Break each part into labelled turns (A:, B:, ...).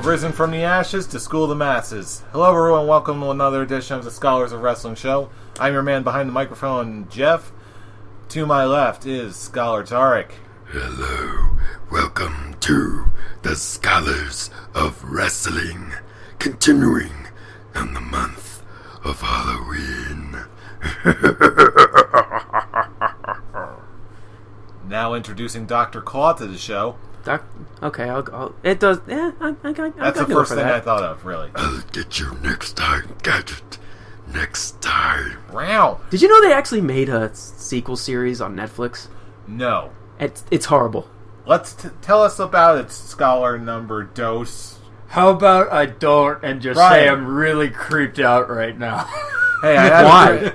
A: risen from the ashes to school the masses. Hello everyone, welcome to another edition of the Scholars of Wrestling show. I'm your man behind the microphone, Jeff. To my left is Scholar Tarek.
B: Hello, welcome to the Scholars of Wrestling, continuing in the month of Halloween.
A: Now introducing Dr. Claw to the show.
C: Okay, I'll it does. Yeah,
A: That's the first thing I thought of, really.
B: I'll get you next time, Gadget. Next time.
A: Wow.
C: Did you know they actually made a sequel series on Netflix?
A: No.
C: It's horrible.
A: Let's tell us about its scholar number dose.
D: How about I don't and just say I'm really creeped out right now?
A: Hey, I had
C: Why?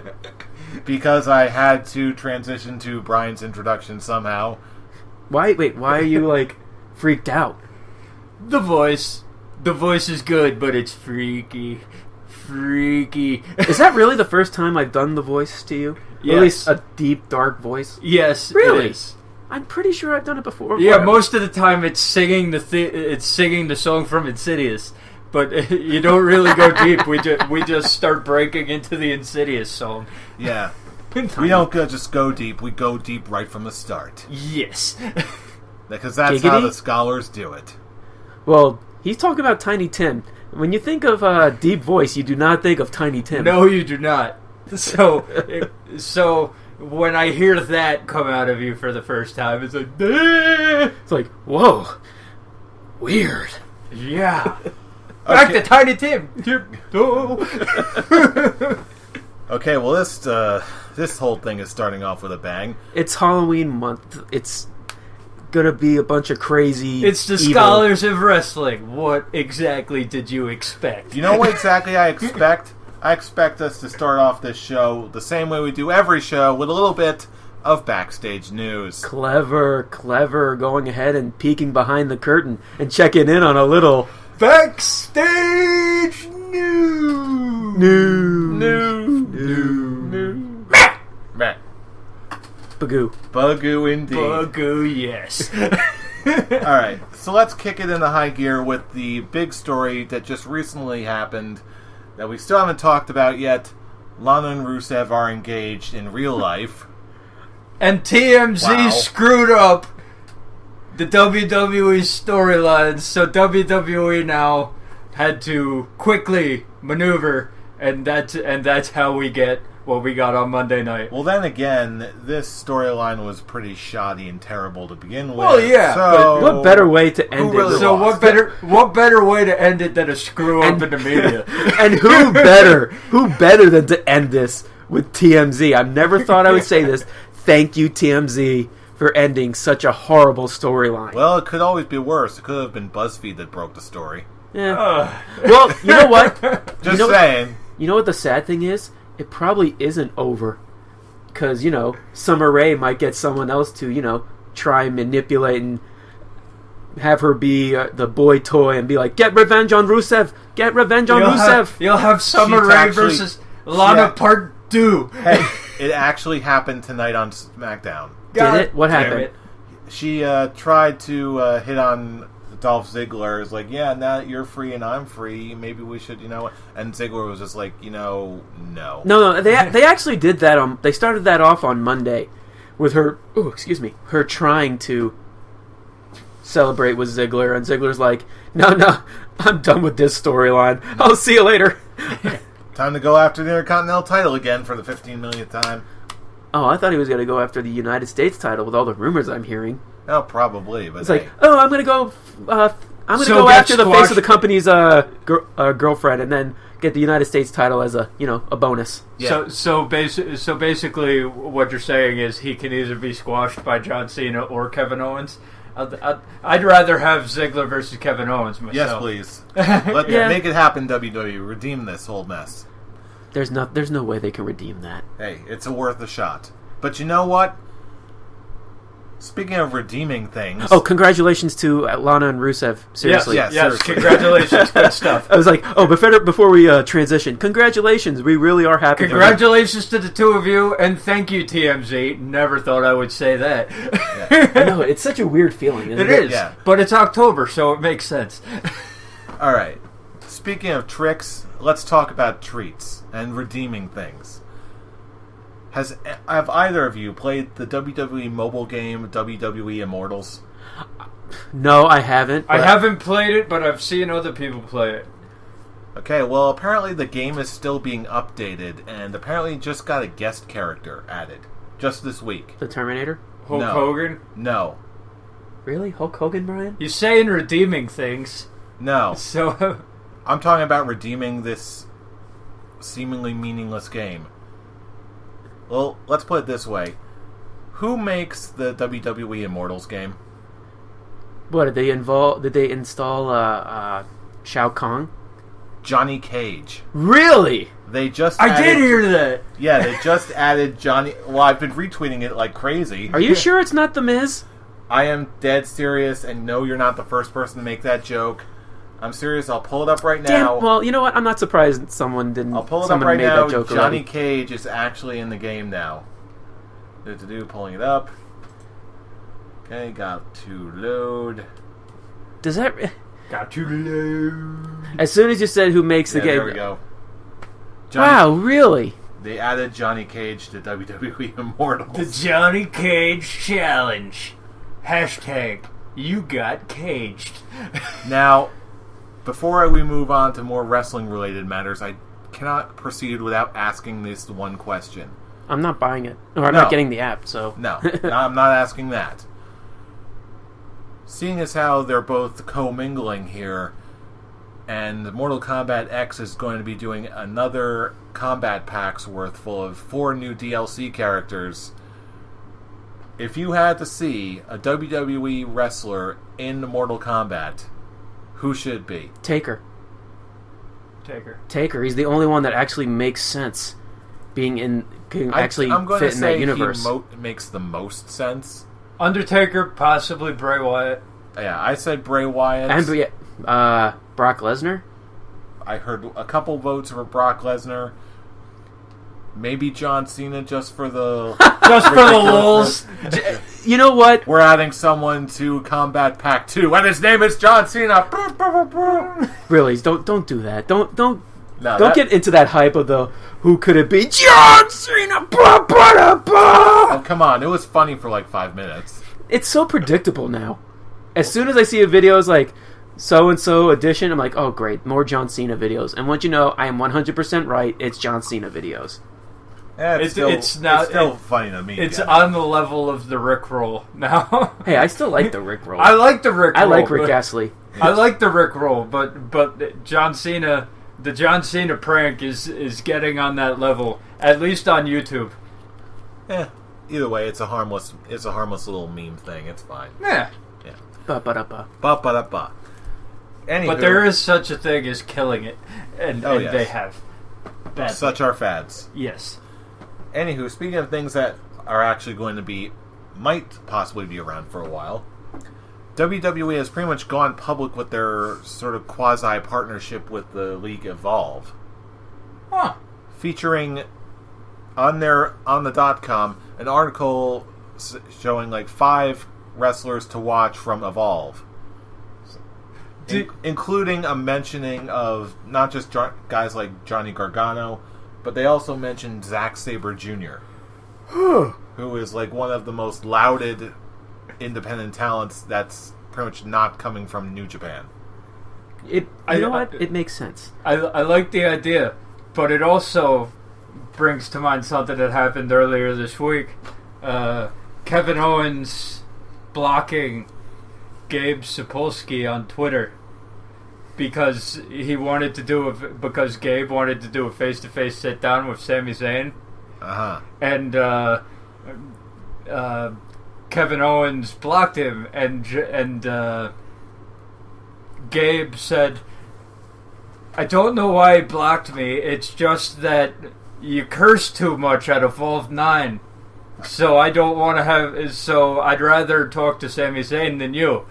A: Because I had to transition to Brian's introduction somehow.
C: Why? Wait, why are you like freaked out?
D: The voice is good, but it's freaky.
C: Is that really the first time I've done the voice to you?
D: Yes.
C: Or at least a deep, dark voice?
D: Yes,
C: Really?
D: it is.
C: I'm pretty sure I've done it before.
D: Yeah, most of the time it's singing the song from Insidious, but you don't really go deep. We just start breaking into the Insidious song.
A: Yeah. We don't just go deep, we go deep right from the start.
D: Yes.
A: Because that's
C: Giggity?
A: how the scholars do it.
C: Well, he's talking about Tiny Tim. When you think of deep voice, you do not think of Tiny Tim.
D: No, you do not. So when I hear that come out of you for the first time, it's like,
C: It's like, whoa, weird.
D: yeah. Back to Tiny Tim.
A: Okay, well this whole thing is starting off with a bang.
C: It's Halloween month. It's gonna be a bunch of crazy.
D: It's the
C: evil.
D: Scholars of Wrestling. What exactly did you expect?
A: You know what exactly I expect? I expect us to start off this show the same way we do every show, with a little bit of backstage news.
C: Clever, going ahead and peeking behind the curtain and checking in on a little
D: Backstage news.
A: Meh.
C: Bagoo.
A: Indeed.
D: Bagoo, yes.
A: Alright, so let's kick it into high gear with the big story that just recently happened that we still haven't talked about yet. Lana and Rusev are engaged in real life.
D: And TMZ
A: Wow.
D: screwed up the WWE storylines, so WWE now had to quickly maneuver, and that's how we get what we got on Monday night.
A: Well, then again, this storyline was pretty shoddy and terrible to begin with.
D: Well, yeah,
A: so
C: What better way to end
A: Who really
C: it?
D: So
A: lost?
D: what better way to end it than a screw up in the media?
C: And who better than to end this with TMZ? I never thought I would say this. Thank you, TMZ, for ending such a horrible storyline.
A: Well, it could always be worse. It could have been BuzzFeed that broke the story.
C: Yeah. Well, you know what?
A: Just saying.
C: You know what the sad thing is? It probably isn't over. Because, Summer Rae might get someone else to, try and manipulate and have her be the boy toy and be like, get revenge on Rusev! Get revenge on Rusev!
D: You'll have Summer
A: She's
D: Rae
A: actually-
D: versus Lana Part 2.
A: Hey, it actually happened tonight on SmackDown.
C: Did it? What
D: damn
C: happened?
D: it.
A: She tried to hit on Dolph Ziggler. It's like, yeah, now that you're free and I'm free, maybe we should, And Ziggler was just like, no.
C: No, they actually did that they started that off on Monday with her, her trying to celebrate with Ziggler, and Ziggler's like, no, I'm done with this storyline. I'll see you later.
A: Time to go after the Intercontinental title again for the 15 millionth time.
C: Oh, I thought he was going to go after the United States title with all the rumors I'm hearing.
A: Oh, probably, but
C: It's
A: hey.
C: like, I'm going to go
D: So
C: go
D: get
C: after the face
D: squashed.
C: of the company's girlfriend and then get the United States title as a bonus.
A: Yeah.
D: So basically, what you're saying is he can either be squashed by John Cena or Kevin Owens. I'd rather have Ziggler versus Kevin Owens myself.
A: Yes, please.
C: Yeah.
A: Make it happen, WWE. Redeem this whole mess.
C: There's no way they can redeem that.
A: Hey, it's worth a shot. But you know what? Speaking of redeeming things...
C: Oh, congratulations to Lana and Rusev. Seriously.
A: Yes.
D: Yes,
A: seriously.
D: congratulations. Good stuff.
C: I was like, before we transition, congratulations. We really are happy.
D: Congratulations to the two of you, and thank you, TMZ. Never thought I would say that.
C: I know, it's such a weird feeling, isn't
D: It
C: it?
D: is,
A: Yeah.
D: but it's October, so it makes sense.
A: All right. Speaking of tricks, let's talk about treats and redeeming things. Have either of you played the WWE mobile game WWE Immortals?
C: No, I haven't.
D: I haven't played it, but I've seen other people play it.
A: Okay, well, apparently the game is still being updated, and apparently just got a guest character added just this week.
C: The Terminator?
D: Hulk Hogan?
A: No.
C: Really? Hulk Hogan, Brian?
D: You're saying redeeming things.
A: No.
D: So...
A: I'm talking about redeeming this seemingly meaningless game. Well, let's put it this way. Who makes the WWE Immortals game?
C: What, did they install Shao Kahn?
A: Johnny Cage.
C: Really?
A: They just
D: I did hear that!
A: Yeah, they just added Johnny... Well, I've been retweeting it like crazy.
C: Are you sure it's not The Miz?
A: I am dead serious, and no, you're not the first person to make that joke. I'm serious. I'll pull it up right now.
C: Damn, well, you know what? I'm not surprised someone didn't.
A: I'll pull it up
C: someone
A: right
C: made
A: now.
C: That joke
A: Johnny
C: already.
A: Cage is actually in the game now. Pulling it up. Okay, got to load.
C: Does that?
D: Got to load.
C: As soon as you said who makes the game,
A: there we go.
C: Wow, really?
A: They added Johnny Cage to WWE Immortals.
D: The Johnny Cage Challenge. Hashtag, you got caged.
A: Now, before we move on to more wrestling-related matters, I cannot proceed without asking this one question.
C: I'm not buying it, or I'm not getting the app. So
A: No, I'm not asking that. Seeing as how they're both commingling here, and Mortal Kombat X is going to be doing another combat packs worth full of 4 new DLC characters. If you had to see a WWE wrestler in Mortal Kombat, who should it be?
C: Taker.
D: Taker.
C: He's the only one that actually makes sense. Can actually
A: I'm going
C: fit
A: to
C: in
A: say
C: that universe.
A: he makes the most sense.
D: Undertaker, possibly Bray Wyatt.
A: Yeah, I said Bray Wyatt.
C: And Brock Lesnar.
A: I heard a couple votes for Brock Lesnar. Maybe John Cena just for the
D: Just for the lulz.
C: You know what?
A: We're adding someone to Combat Pack 2, and his name is John Cena.
C: Really, don't do that. Don't
A: No,
C: get into that hype of the who could it be? John Cena.
A: Oh, come on. It was funny for like 5 minutes.
C: It's so predictable now. As soon as I see a video is like so-and-so edition, I'm like, oh great, more John Cena videos. And once you know, I am 100% right, it's John Cena videos.
A: Yeah,
D: It's
A: still funny to me.
D: It's
A: yeah.
D: on the level of the Rickroll now.
C: Hey, I still like the Rick roll.
D: I like the Rickroll.
C: I like Rick Astley.
D: I like the Rickroll, but John Cena, the John Cena prank is getting on that level, at least on YouTube.
A: Either way, it's a harmless little meme thing. It's fine.
D: Yeah.
C: Ba-ba-da-ba.
A: Ba-ba-da-ba. Anywho,
D: But there is such a thing as killing it, and
A: yes.
D: they have. Badly.
A: Such are fads.
D: Yes.
A: Anywho, speaking of things that are actually going to might possibly be around for a while, WWE has pretty much gone public with their sort of quasi-partnership with the League Evolve.
D: Huh.
A: Featuring on the .com an article showing like 5 wrestlers to watch from Evolve. Including a mentioning of not just guys like Johnny Gargano, but they also mentioned Zack Sabre Jr., who is like one of the most lauded independent talents that's pretty much not coming from New Japan.
C: You know what? It makes sense.
D: I like the idea, but it also brings to mind something that happened earlier this week. Kevin Owens blocking Gabe Sapolsky on Twitter because Gabe wanted to do a face-to-face sit-down with Sami Zayn. And Kevin Owens blocked him, and Gabe said, I don't know why he blocked me, it's just that you curse too much at Evolve 9. So I don't want to I'd rather talk to Sami Zayn than you.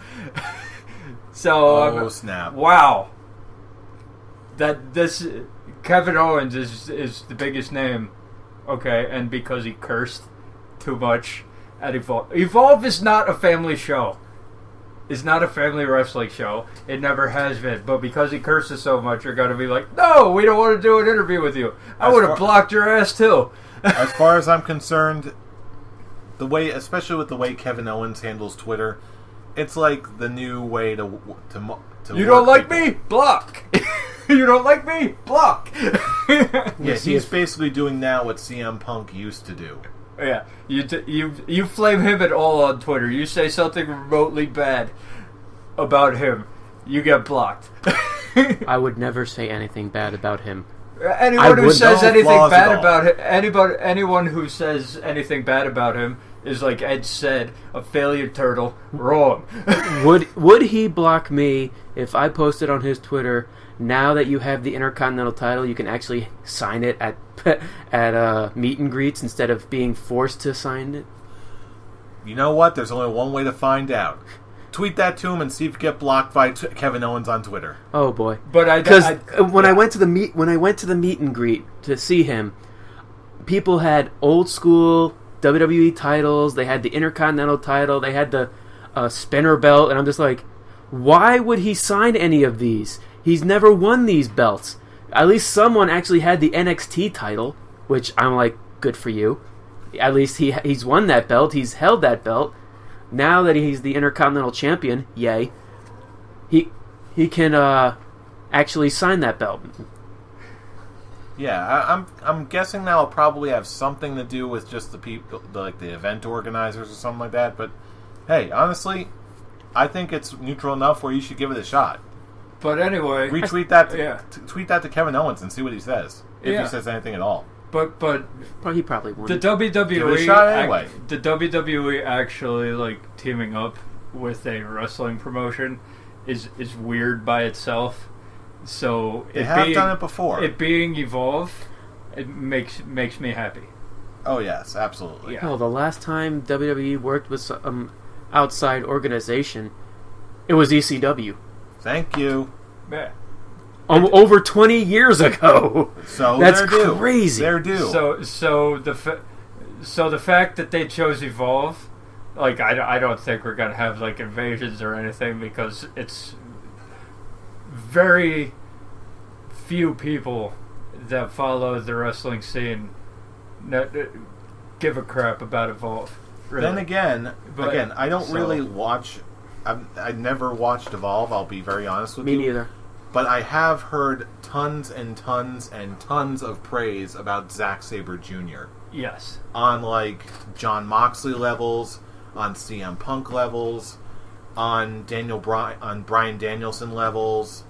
D: So
A: snap!
D: Wow, Kevin Owens is the biggest name, okay, and because he cursed too much at Evolve. Evolve is not a family show. is not a family wrestling show. It never has been. But because he curses so much, you're going to be like, no, we don't want to do an interview with you. I would have blocked your ass too.
A: As far as I'm concerned, especially with the way Kevin Owens handles Twitter, it's like the new way to
D: you don't like me? Block. You don't like me? Block.
A: Yeah, he's basically doing now what CM Punk used to do.
D: Yeah, you flame him at all on Twitter. You say something remotely bad about him, you get blocked.
C: I would never say anything bad about him.
D: Anyone who says anything bad about him, anyone who says anything bad about him is, like Ed said, a failure turtle. Wrong.
C: Would he block me if I posted on his Twitter? Now that you have the Intercontinental title, you can actually sign it at meet and greets instead of being forced to sign it.
A: You know what? There's only one way to find out. Tweet that to him and see if you get blocked by Kevin Owens on Twitter.
C: Oh boy!
D: But
C: when I went to the meet and greet to see him, people had old school WWE titles. They had the Intercontinental title. They had the spinner belt, and I'm just like, why would he sign any of these? He's never won these belts. At least someone actually had the NXT title, which I'm like, good for you. At least he's won that belt. He's held that belt. Now that he's the Intercontinental Champion, yay, he can actually sign that belt.
A: Yeah, I'm guessing that'll probably have something to do with just the people, like the event organizers or something like that. But hey, honestly, I think it's neutral enough where you should give it a shot.
D: But anyway,
A: retweet that. Tweet that to Kevin Owens and see what he says, if he says anything at all.
D: But
C: he probably won't.
D: The WWE,
A: give it a shot anyway.
D: The WWE actually like teaming up with a wrestling promotion is weird by itself. So
A: they have done it before.
D: It being Evolve, it makes me happy.
A: Oh yes, absolutely.
C: Yeah. Oh, the last time WWE worked with some outside organization, it was ECW.
A: Thank you.
D: Yeah.
C: Over 20 years ago.
A: So
C: that's
A: they're due.
C: Crazy.
A: They're due.
D: So the fact that they chose Evolve, like I don't think we're gonna have like invasions or anything because it's very few people that follow the wrestling scene give a crap about Evolve. Really.
A: Then again, I don't really watch. I never watched Evolve. I'll be very honest with you.
C: Me neither.
A: But I have heard tons and tons and tons of praise about Zack Sabre Jr.
D: Yes.
A: On like Jon Moxley levels, on CM Punk levels, on Bryan Danielson levels,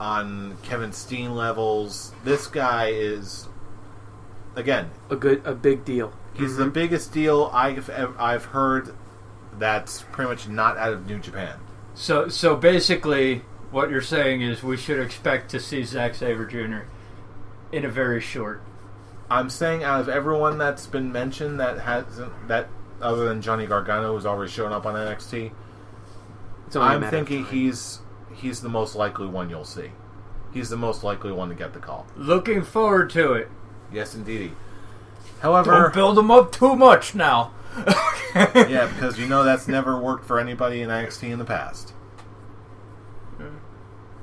A: on Kevin Steen levels. This guy is, again,
C: a big deal.
A: He's the biggest deal I've heard. That's pretty much not out of New Japan.
D: So basically, what you're saying is we should expect to see Zack Sabre Jr. in a very short.
A: I'm saying out of everyone that's been mentioned that other than Johnny Gargano, who's already shown up on NXT, I'm thinking he's the most likely one you'll see. He's the most likely one to get the call.
D: Looking forward to it.
A: Yes, indeedy. However,
D: don't build him up too much now.
A: Yeah, because that's never worked for anybody in NXT in the past.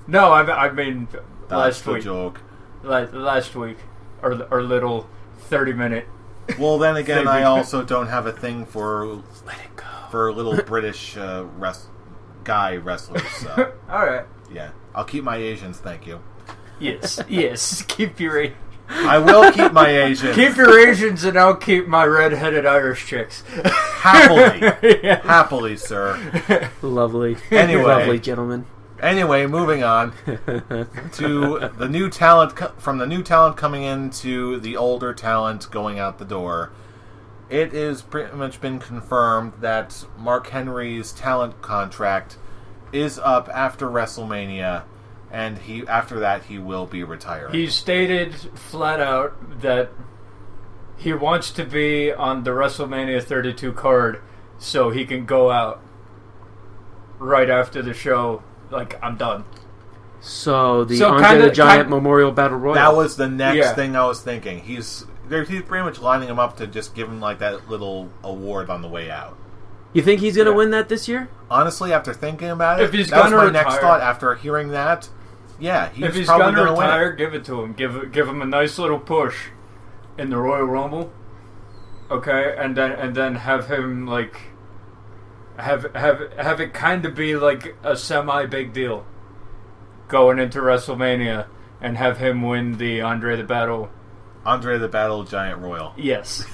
D: No, I mean
A: that's
D: last week.
A: Joke.
D: Last week, our little 30-minute.
A: Well, then again, I also don't have a thing for little British guy wrestlers. So.
D: All right.
A: Yeah, I'll keep my Asians. Thank you.
D: Yes. Keep your.
A: I will keep my Asians.
D: Keep your Asians, and I'll keep my red-headed Irish chicks.
A: Happily, sir.
C: Lovely.
A: Anyway,
C: lovely gentlemen.
A: Anyway, moving on to the new talent from the new talent coming into the older talent going out the door. It is pretty much been confirmed that Mark Henry's talent contract is up after WrestleMania. And after that, he will be retiring.
D: He stated flat out that he wants to be on the WrestleMania 32 card so he can go out right after the show. Like, I'm done.
C: So Andre the Giant Memorial Battle Royal.
A: That was the next thing I was thinking. He's pretty much lining him up to just give him like that little award on the way out.
C: You think he's going to
D: Yeah.
C: win that this year?
A: Honestly, after thinking about it,
D: If he's
A: that was
D: gonna
A: my next
D: retire-
A: thought. After hearing that, yeah,
D: If he's
A: probably
D: gonna
A: going to win
D: retire,
A: it.
D: give it to him. Give him a nice little push in the Royal Rumble. Okay, and then have him like have it kind of be like a semi big deal going into WrestleMania, and have him win the Andre the Battle
A: Giant Royal.
D: Yes.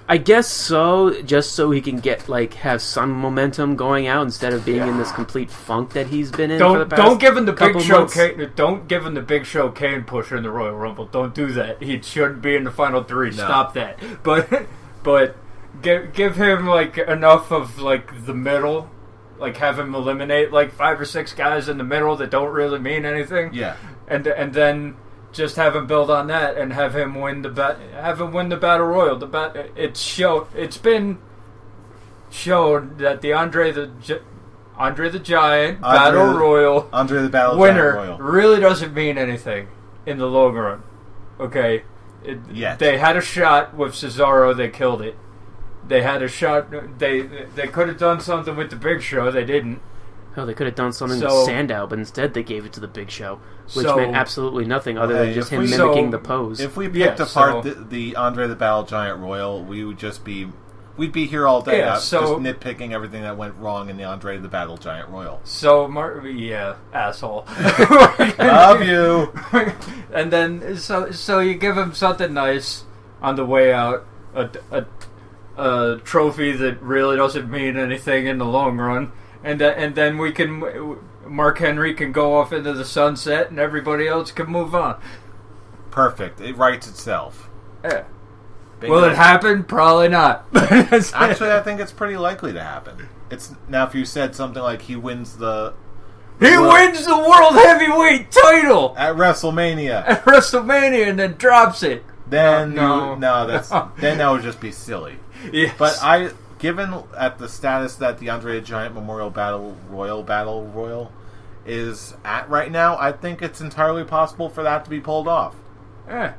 C: I guess so, just so he can get have some momentum going out instead of being in this complete funk that he's been in. for the past
D: Don't give him the Big
C: couple
D: Show
C: months.
D: Kane. Don't give him the Big Show Kane pusher in the Royal Rumble. Don't do that. He shouldn't be in the final three.
A: No.
D: Stop that. But give him enough of the middle. Have him eliminate 5 or 6 guys in the middle that don't really mean anything.
A: Yeah.
D: And then just have him build on that and have him win the battle royal. It's been shown that the Andre the Giant Battle Royal
A: Andre the Battle
D: winner
A: Giant Royal.
D: really doesn't mean anything in the long run. Okay,
A: Yet.
D: they had a shot with Cesaro, they killed it. They had a shot. They could have done something with the Big Show. They didn't.
C: Hell, they could have done something with
D: So-
C: Sandow, but instead they gave it to the Big Show, which
D: So-
C: meant absolutely nothing other
A: Hey,
C: than just
A: if
C: him
A: we-
C: mimicking
D: so-
C: the pose.
A: If we
D: Yeah,
A: picked apart
D: so-
A: the Andre the Battle Giant Royal, we would just be... We'd be here all day
D: Yeah,
A: just
D: so-
A: nitpicking everything that went wrong in the Andre the Battle Giant Royal.
D: So, asshole.
A: Love you!
D: And then, so you give him something nice on the way out, a trophy that really doesn't mean anything in the long run, and then Mark Henry can go off into the sunset, and everybody else can move on.
A: Perfect. It writes itself.
D: Yeah.
A: Bingo.
D: Will it happen? Probably not.
A: Actually, I think it's pretty likely to happen. It's now if you said something like he wins
D: he wins the World Heavyweight title
A: at WrestleMania,
D: at WrestleMania and then drops it.
A: then
D: No.
A: then that would just be silly.
D: Yes.
A: But given at the status that the Andre the Giant Memorial Battle Royal is at right now, I think it's entirely possible for that to be pulled off.
D: Eh.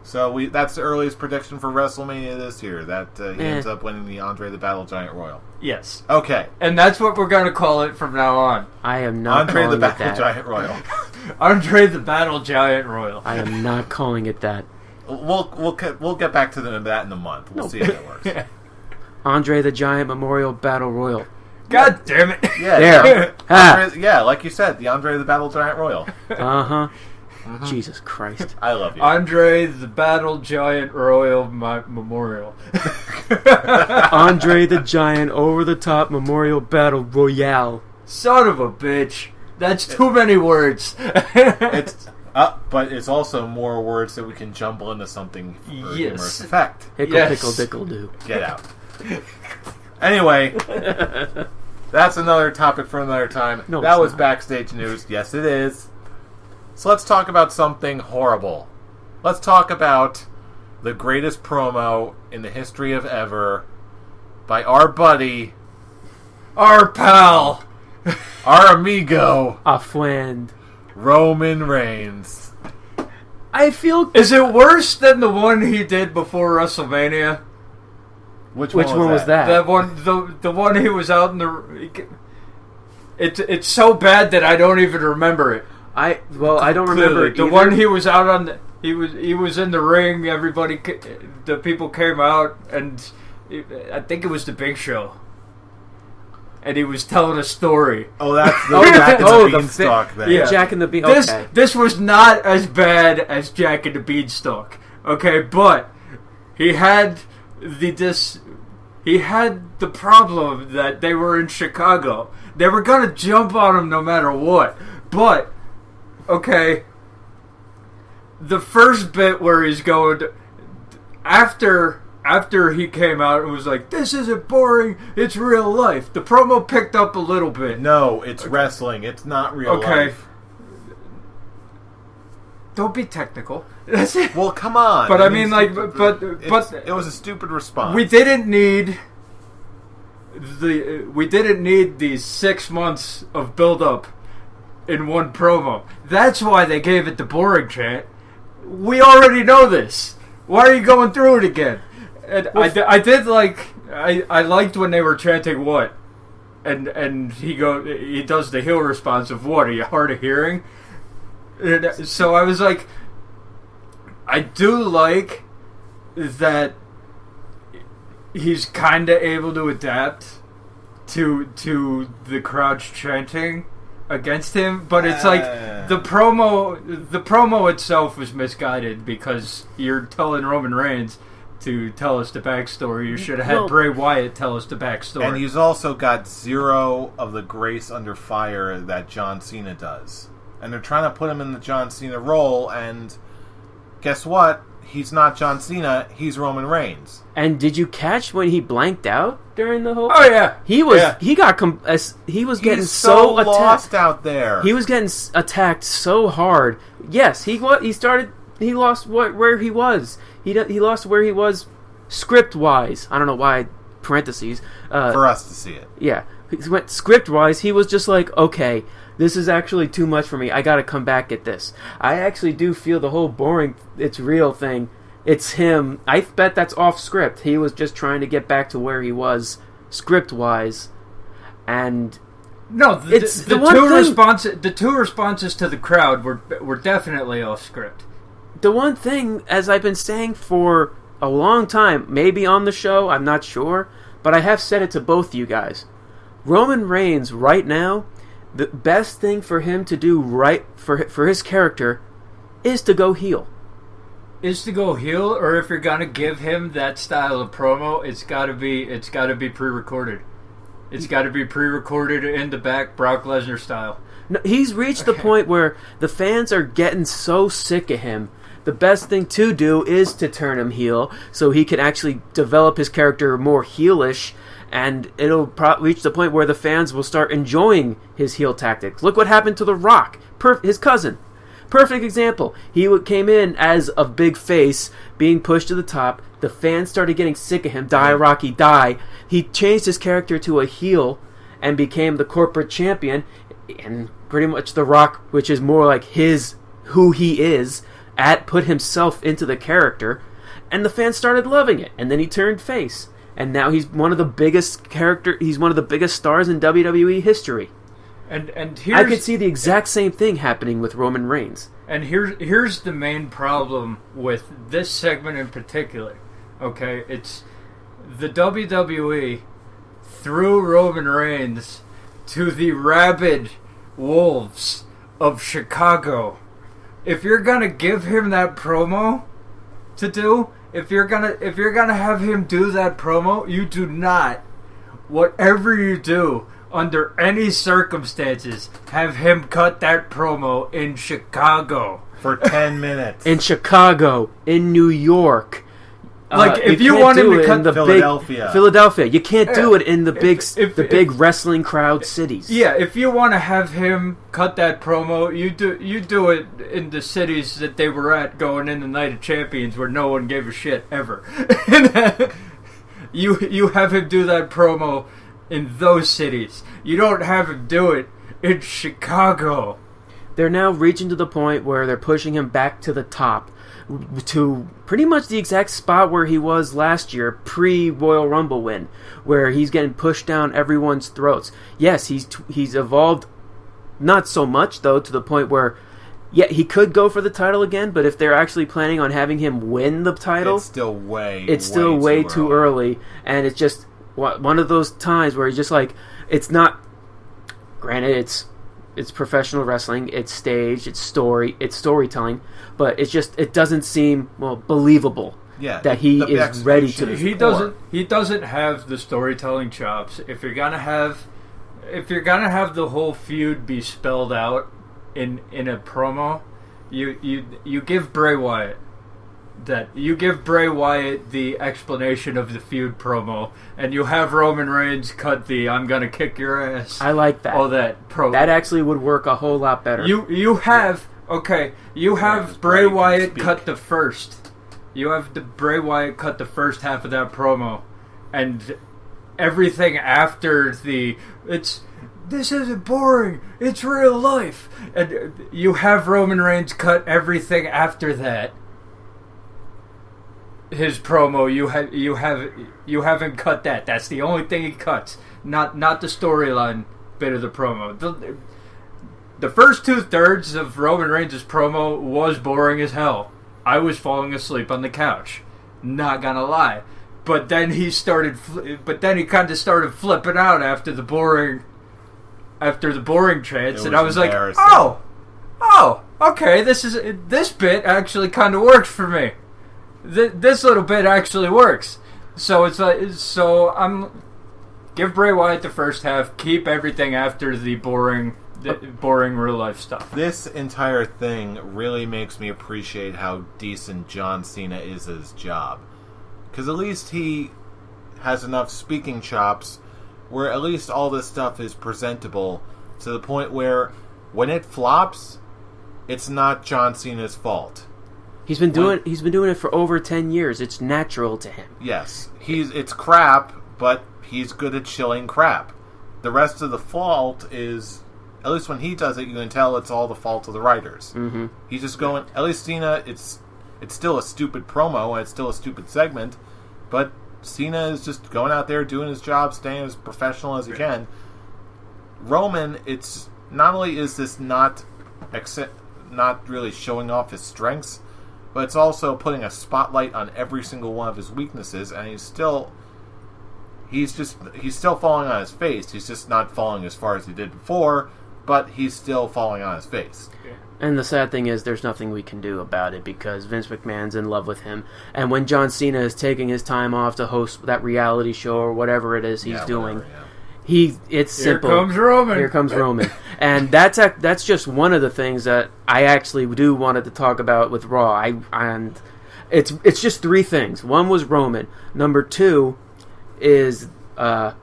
A: So that's the earliest prediction for WrestleMania this year, that he ends up winning the Andre the Battle Giant Royal.
D: Yes.
A: Okay.
D: And that's what we're going to call it from now on.
C: I am not
A: Andre
C: calling
A: the
C: it
A: Battle
C: that.
A: Giant Royal.
D: Andre the Battle Giant Royal.
C: I am not calling it that.
A: We'll get back to that in a month. We'll see if it works.
C: Andre the Giant Memorial Battle Royal.
D: God damn it.
A: Yeah.
C: There. Ah.
A: Yeah, like you said, the Andre the Battle Giant Royal.
C: Uh-huh. Jesus Christ.
A: I love you.
D: Andre the Battle Giant Royal Memorial.
C: Andre the Giant over-the-top Memorial Battle Royale.
D: Son of a bitch. That's too many words.
A: But it's also more words that we can jumble into something for humorous effect.
C: Hickle,
D: Yes.
C: pickle, dickle, do.
A: Get out. Anyway, that's another topic for another time.
C: No,
A: that
C: it's
A: was
C: not.
A: backstage news. Yes, it is. So let's talk about something horrible. Let's talk about the greatest promo in the history of ever by our buddy,
D: Our pal.
A: our amigo,
C: A friend.
A: Roman Reigns.
C: I feel...
D: Is it worse than the one he did before WrestleMania?
A: Which
C: Which one was that?
D: That one, the one he was out in the... It's so bad that I don't even remember it.
C: I don't remember it
D: The
C: either.
D: one he was out on, he was in the ring. The people came out, and I think it was the Big Show, and he was telling a story.
A: Oh, that's the
C: Oh,
A: Jack and
C: oh,
A: the
C: the
A: Beanstalk thing.
D: Yeah.
C: Jack and the Bean... Okay.
D: This was not as bad as Jack and the Beanstalk. Okay, but he had the problem that they were in Chicago. They were gonna jump on him no matter what. But okay, the first bit where he's going after he came out and was like, "This isn't boring, it's real life." The promo picked up a little bit.
A: No, it's wrestling. It's not real
D: Okay.
A: life.
D: Don't be technical. That's it.
A: Well, come on.
D: But I mean,
A: means-
D: like, but
A: it was a stupid response.
D: we didn't need these 6 months of build up in one promo. That's why they gave it the boring chant. We already know this. Why are you going through it again? And I did like I liked when they were chanting what, and he does the heel response of what, are you hard of hearing? And so I was like, I do like that he's kind of able to adapt to the crowd chanting against him, but it's like the promo itself was misguided because you're telling Roman Reigns to tell us the backstory. You should have had Bray Wyatt tell us the backstory.
A: And he's also got zero of the grace under fire that John Cena does. And they're trying to put him in the John Cena role, and guess what? He's not John Cena, he's Roman Reigns.
C: And did you catch when he blanked out during the whole?
D: Oh yeah,
C: he was. Yeah. He got. He was getting so
A: lost
C: attacked
A: out there.
C: He was getting attacked so hard. Yes, he started. He lost where he was. He lost where he was, script wise. I don't know why. Parentheses.
A: For us to see it.
C: Yeah, he went script wise. He was just like, okay, this is actually too much for me. I got to come back at this. I actually do feel the whole boring, it's real thing. It's him. I bet that's off script. He was just trying to get back to where he was, script-wise. And
D: no, the two responses to the crowd were definitely off script.
C: The one thing, as I've been saying for a long time, maybe on the show, I'm not sure, but I have said it to both you guys. Roman Reigns right now, the best thing for him to do right for his character is to go heel.
D: Or if you're gonna give him that style of promo, it's gotta be pre-recorded. It's gotta be pre-recorded in the back, Brock Lesnar style.
C: No, he's reached the point where the fans are getting so sick of him. The best thing to do is to turn him heel, so he can actually develop his character more heelish, and it'll reach the point where the fans will start enjoying his heel tactics. Look what happened to The Rock, his cousin. Perfect example. He came in as a big face, being pushed to the top. The fans started getting sick of him. Die, Rocky, die. He changed his character to a heel and became the corporate champion. And pretty much The Rock, which is more like who he is, put himself into the character. And the fans started loving it. And then he turned face. And now he's one of the biggest he's one of the biggest stars in WWE history.
D: And
C: I could see the exact same thing happening with Roman Reigns.
D: And here's the main problem with this segment in particular. Okay, it's the WWE threw Roman Reigns to the rabid wolves of Chicago. If you're gonna give him that promo to do, if you're gonna have him do that promo, you do not, whatever you do, under any circumstances, have him cut that promo in Chicago.
A: For 10 minutes.
C: In Chicago, in New York.
D: Like, if you want him to cut
C: the Philadelphia. You can't do it in the big wrestling crowd cities.
D: Yeah, if you want to have him cut that promo, you do it in the cities that they were at going in the Night of Champions where no one gave a shit ever. You have him do that promo in those cities. You don't have him do it in Chicago.
C: They're now reaching to the point where they're pushing him back to the top, to pretty much the exact spot where he was last year, pre-Royal Rumble win, where he's getting pushed down everyone's throats. Yes, he's evolved, not so much though, to the point where, yeah, he could go for the title again, but if they're actually planning on having him win the title,
A: it's still way
C: too early, and it's just one of those times where he's just like, it's not. Granted, it's professional wrestling, it's stage, it's storytelling, but it doesn't seem believable.
A: Yeah,
C: that he is ready to.
D: He doesn't have the storytelling chops. If you're gonna have the whole feud be spelled out in a promo, you give Bray Wyatt the explanation of the feud promo, and you have Roman Reigns cut the "I'm gonna kick your ass."
C: I like that.
D: Oh, that promo.
C: That actually would work a whole lot better.
D: You have Bray Wyatt cut the first. You have Bray Wyatt cut the first half of that promo, and everything after this isn't boring. It's real life, and you have Roman Reigns cut everything after that. his promo. You haven't cut that. That's the only thing he cuts. Not the storyline bit of the promo. The first 2/3 of Roman Reigns' promo was boring as hell. I was falling asleep on the couch. Not gonna lie. But then he kind of started flipping out after the boring trance, and I was like, oh, okay, this bit actually kind of works for me. This little bit actually works. So it's like, give Bray Wyatt the first half, keep everything after the boring real life stuff.
A: This entire thing really makes me appreciate how decent John Cena is at his job. Because at least he has enough speaking chops where at least all this stuff is presentable to the point where when it flops, it's not John Cena's fault.
C: He's been doing it for over 10 years. It's natural to him.
A: Yes. It's crap, but he's good at shilling crap. The rest of the fault is, at least when he does it, you can tell it's all the fault of the writers.
C: Mm-hmm.
A: He's just going, at least Cena, it's still a stupid promo and it's still a stupid segment, but Cena is just going out there doing his job, staying as professional as he can. Roman, it's not only is this not really showing off his strengths, but it's also putting a spotlight on every single one of his weaknesses, and he's still falling on his face. He's just not falling as far as he did before, but he's still falling on his face.
C: And the sad thing is there's nothing we can do about it because Vince McMahon's in love with him. And when John Cena is taking his time off to host that reality show or whatever it is he's doing, it's simple. Here comes Roman. And that's just one of the things that I actually do wanted to talk about with Raw. And it's just three things. One was Roman. Number two is the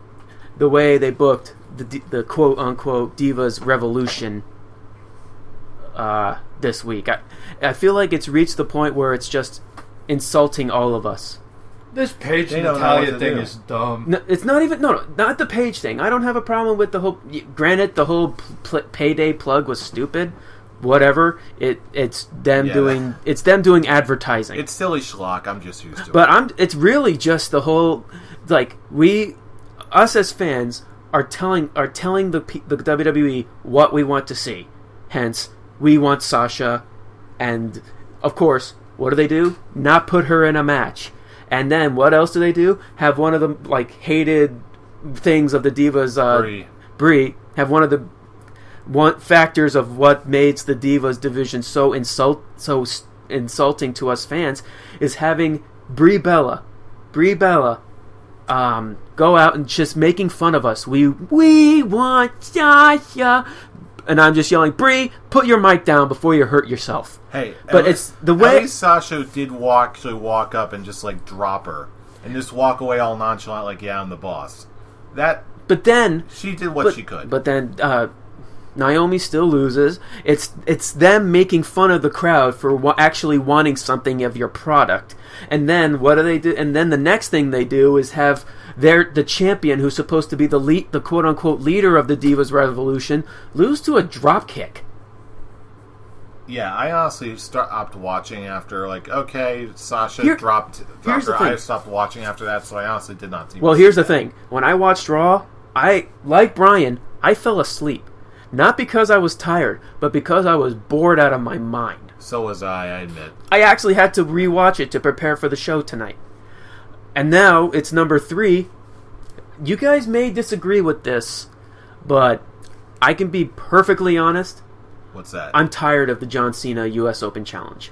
C: way they booked the quote unquote Divas Revolution this week. I feel like it's reached the point where it's just insulting all of us.
D: This Paige and Natalia thing is dumb.
C: No, it's not even not the Paige thing. I don't have a problem with the whole. Granted, the whole payday plug was stupid. Whatever. It's them doing advertising.
A: It's silly schlock. I'm just used to it.
C: But it's really just the whole us as fans are telling the WWE what we want to see. Hence, we want Sasha, and of course, what do? Not put her in a match. And then what else do they do? Have one of the hated things of the Divas, Brie, have one of the factors of what makes the Divas division so insulting to us fans is having Brie Bella, go out and just making fun of us. We want Sasha. And I'm just yelling, Brie, put your mic down before you hurt yourself.
A: Hey,
C: but it's the way.
A: At least Sasha did walk up and just drop her and just walk away all nonchalant, I'm the boss. But
C: then
A: she did what she could.
C: But then Naomi still loses. It's them making fun of the crowd for actually wanting something of your product. And then what do they do? And then the next thing they do is have the champion, who's supposed to be the quote unquote leader of the Divas Revolution, lose to a drop kick.
A: Yeah, I honestly stopped watching after Sasha dropped her. I stopped watching after that, so I honestly did not see.
C: Well, here's the thing: when I watched Raw, like Brian, I fell asleep. Not because I was tired, but because I was bored out of my mind.
A: So was I admit.
C: I actually had to rewatch it to prepare for the show tonight. And now it's number 3. You guys may disagree with this, but I can be perfectly honest.
A: What's that?
C: I'm tired of the John Cena US Open Challenge.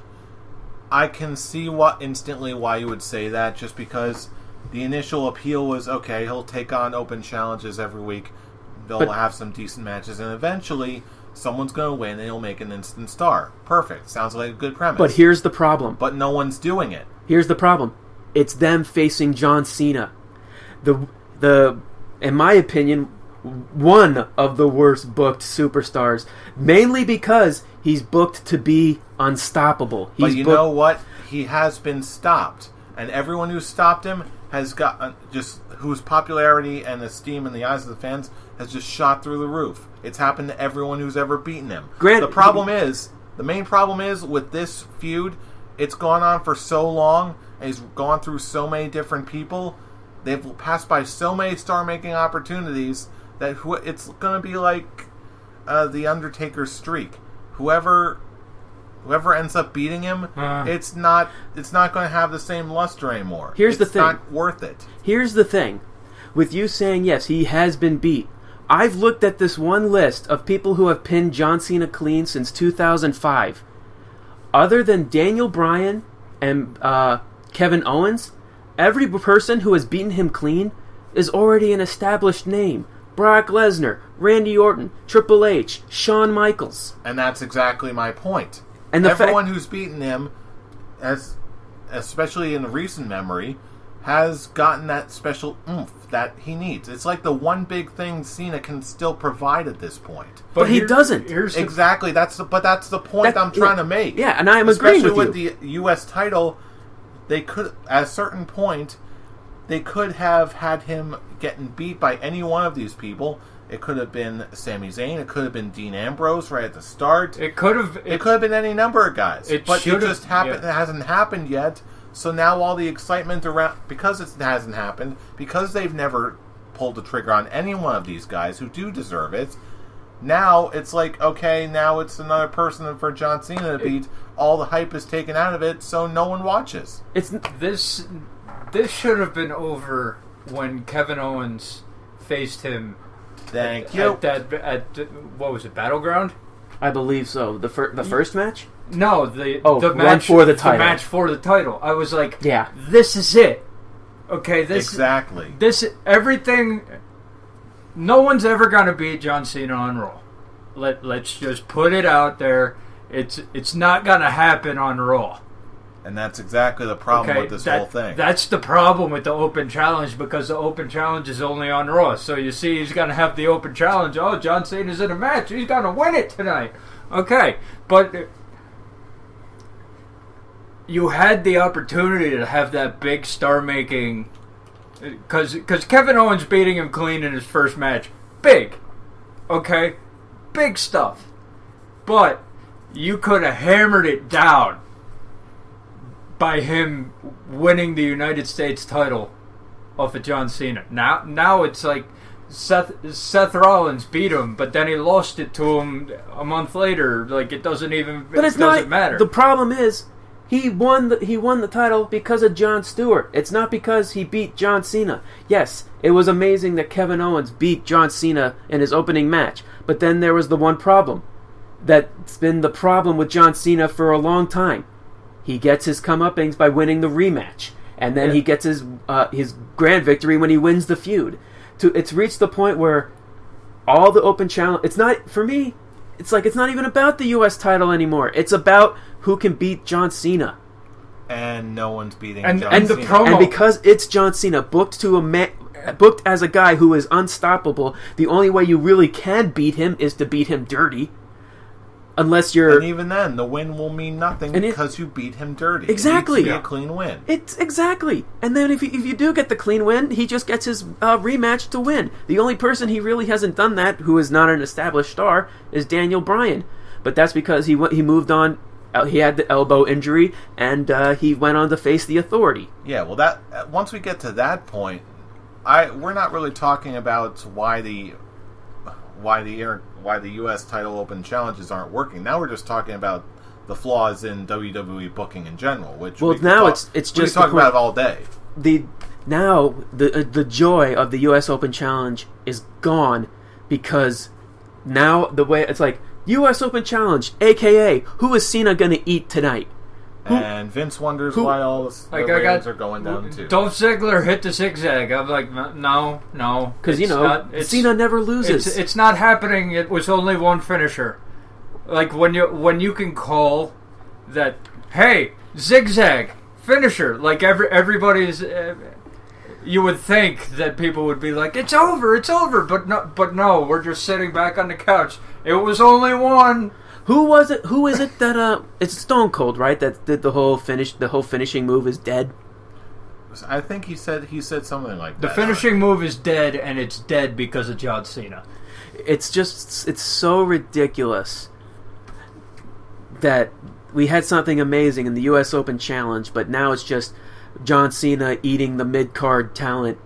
A: I can see instantly why you would say that, just because the initial appeal was, okay, he'll take on open challenges every week. They'll have some decent matches, and eventually someone's going to win and he'll make an instant star. Perfect. Sounds like a good premise.
C: But here's the problem.
A: But no one's doing it.
C: Here's the problem. It's them facing John Cena. In my opinion, one of the worst booked superstars. Mainly because he's booked to be unstoppable.
A: But you know what? He has been stopped. And everyone who stopped him has got whose popularity and esteem in the eyes of the fans has just shot through the roof. It's happened to everyone who's ever beaten him. The main problem is with this feud, it's gone on for so long and he's gone through so many different people. They've passed by so many star-making opportunities that it's going to be like the Undertaker's streak. Whoever ends up beating him, it's not going to have the same luster anymore.
C: Here's the thing.
A: It's not worth it.
C: Here's the thing. With you saying, yes, he has been beat, I've looked at this one list of people who have pinned John Cena clean since 2005. Other than Daniel Bryan and Kevin Owens, every person who has beaten him clean is already an established name. Brock Lesnar, Randy Orton, Triple H, Shawn Michaels.
A: And that's exactly my point.
C: And
A: everyone who's beaten him, especially in recent memory, has gotten that special oomph that he needs. It's like the one big thing Cena can still provide at this point.
C: But he doesn't.
A: Exactly. That's the point I'm trying to make.
C: Yeah, and I am agreeing with you.
A: Especially with the U.S. title, they could, at a certain point, they could have had him getting beat by any one of these people. It could have been Sami Zayn. It could have been Dean Ambrose right at the start.
D: It could have
A: been any number of guys. But it just happened. Yeah. It hasn't happened yet. So now all the excitement around, because it hasn't happened, because they've never pulled the trigger on any one of these guys who do deserve it, now it's like, okay, now it's another person for John Cena to beat. All the hype is taken out of it, so no one watches.
D: This should have been over when Kevin Owens faced him.
A: Thank you.
D: At what was it, Battleground?
C: I believe so. The first match?
D: No, the
C: match for the title.
D: The match for the title. I was like,
C: yeah,
D: this is it. Okay,
A: exactly.
D: Everything. No one's ever gonna beat John Cena on Raw. Let's just put it out there. It's not gonna happen on Raw.
A: And that's exactly the problem with this whole thing.
D: That's the problem with the Open Challenge, because the Open Challenge is only on Raw. So you see, he's going to have the Open Challenge. Oh, John Cena's in a match. He's going to win it tonight. Okay, but you had the opportunity to have that big star-making... Because Kevin Owens beating him clean in his first match. Big. Okay? Big stuff. But you could have hammered it down by him winning the United States title off of John Cena. Now it's like Seth Rollins beat him, but then he lost it to him a month later. Like, it doesn't matter.
C: The problem is he won the title because of Jon Stewart. It's not because he beat John Cena. Yes, it was amazing that Kevin Owens beat John Cena in his opening match, but then there was the one problem that's been the problem with John Cena for a long time. He gets his comeuppings by winning the rematch, and then he gets his grand victory when he wins the feud. It's reached the point where all the Open Challenge... It's not, for me, it's like it's not even about the U.S. title anymore. It's about who can beat John Cena.
A: And no one's beating
D: John
A: Cena.
D: The promo.
C: And because it's John Cena, booked as a guy who is unstoppable, the only way you really can beat him is to beat him dirty. Unless you're...
A: And even then, the win will mean nothing because you beat him dirty.
C: Exactly.
A: It needs to be a clean win.
C: It's exactly. And then if you do get the clean win, he just gets his rematch to win. The only person he really hasn't done that, who is not an established star, is Daniel Bryan. But that's because he moved on. He had the elbow injury, and he went on to face the Authority.
A: Yeah, well, that once we get to that point, we're not really talking about why the U.S. title Open Challenges aren't working. Now we're just talking about the flaws in WWE booking in general. Which
C: it's just
A: talk about it all day.
C: The joy of the U.S. Open Challenge is gone because now the way it's like U.S. Open Challenge, a.k.a. who is Cena going to eat tonight?
A: And Vince wonders why all the ratings are going down too.
D: Dolph Ziggler hit the zigzag. I'm like, no.
C: Because, Cena never loses.
D: It's not happening. It was only one finisher. Like, when you can call that, hey, zigzag, finisher. Like, everybody's... you would think that people would be like, it's over. But no, we're just sitting back on the couch. It was only one...
C: Who is it that it's Stone Cold, right? That did the whole finishing move is dead.
A: I think he said something like that.
D: The finishing move is dead, and it's dead because of John Cena.
C: It's so ridiculous that we had something amazing in the U.S. Open Challenge, but now it's just John Cena eating the mid-card talent.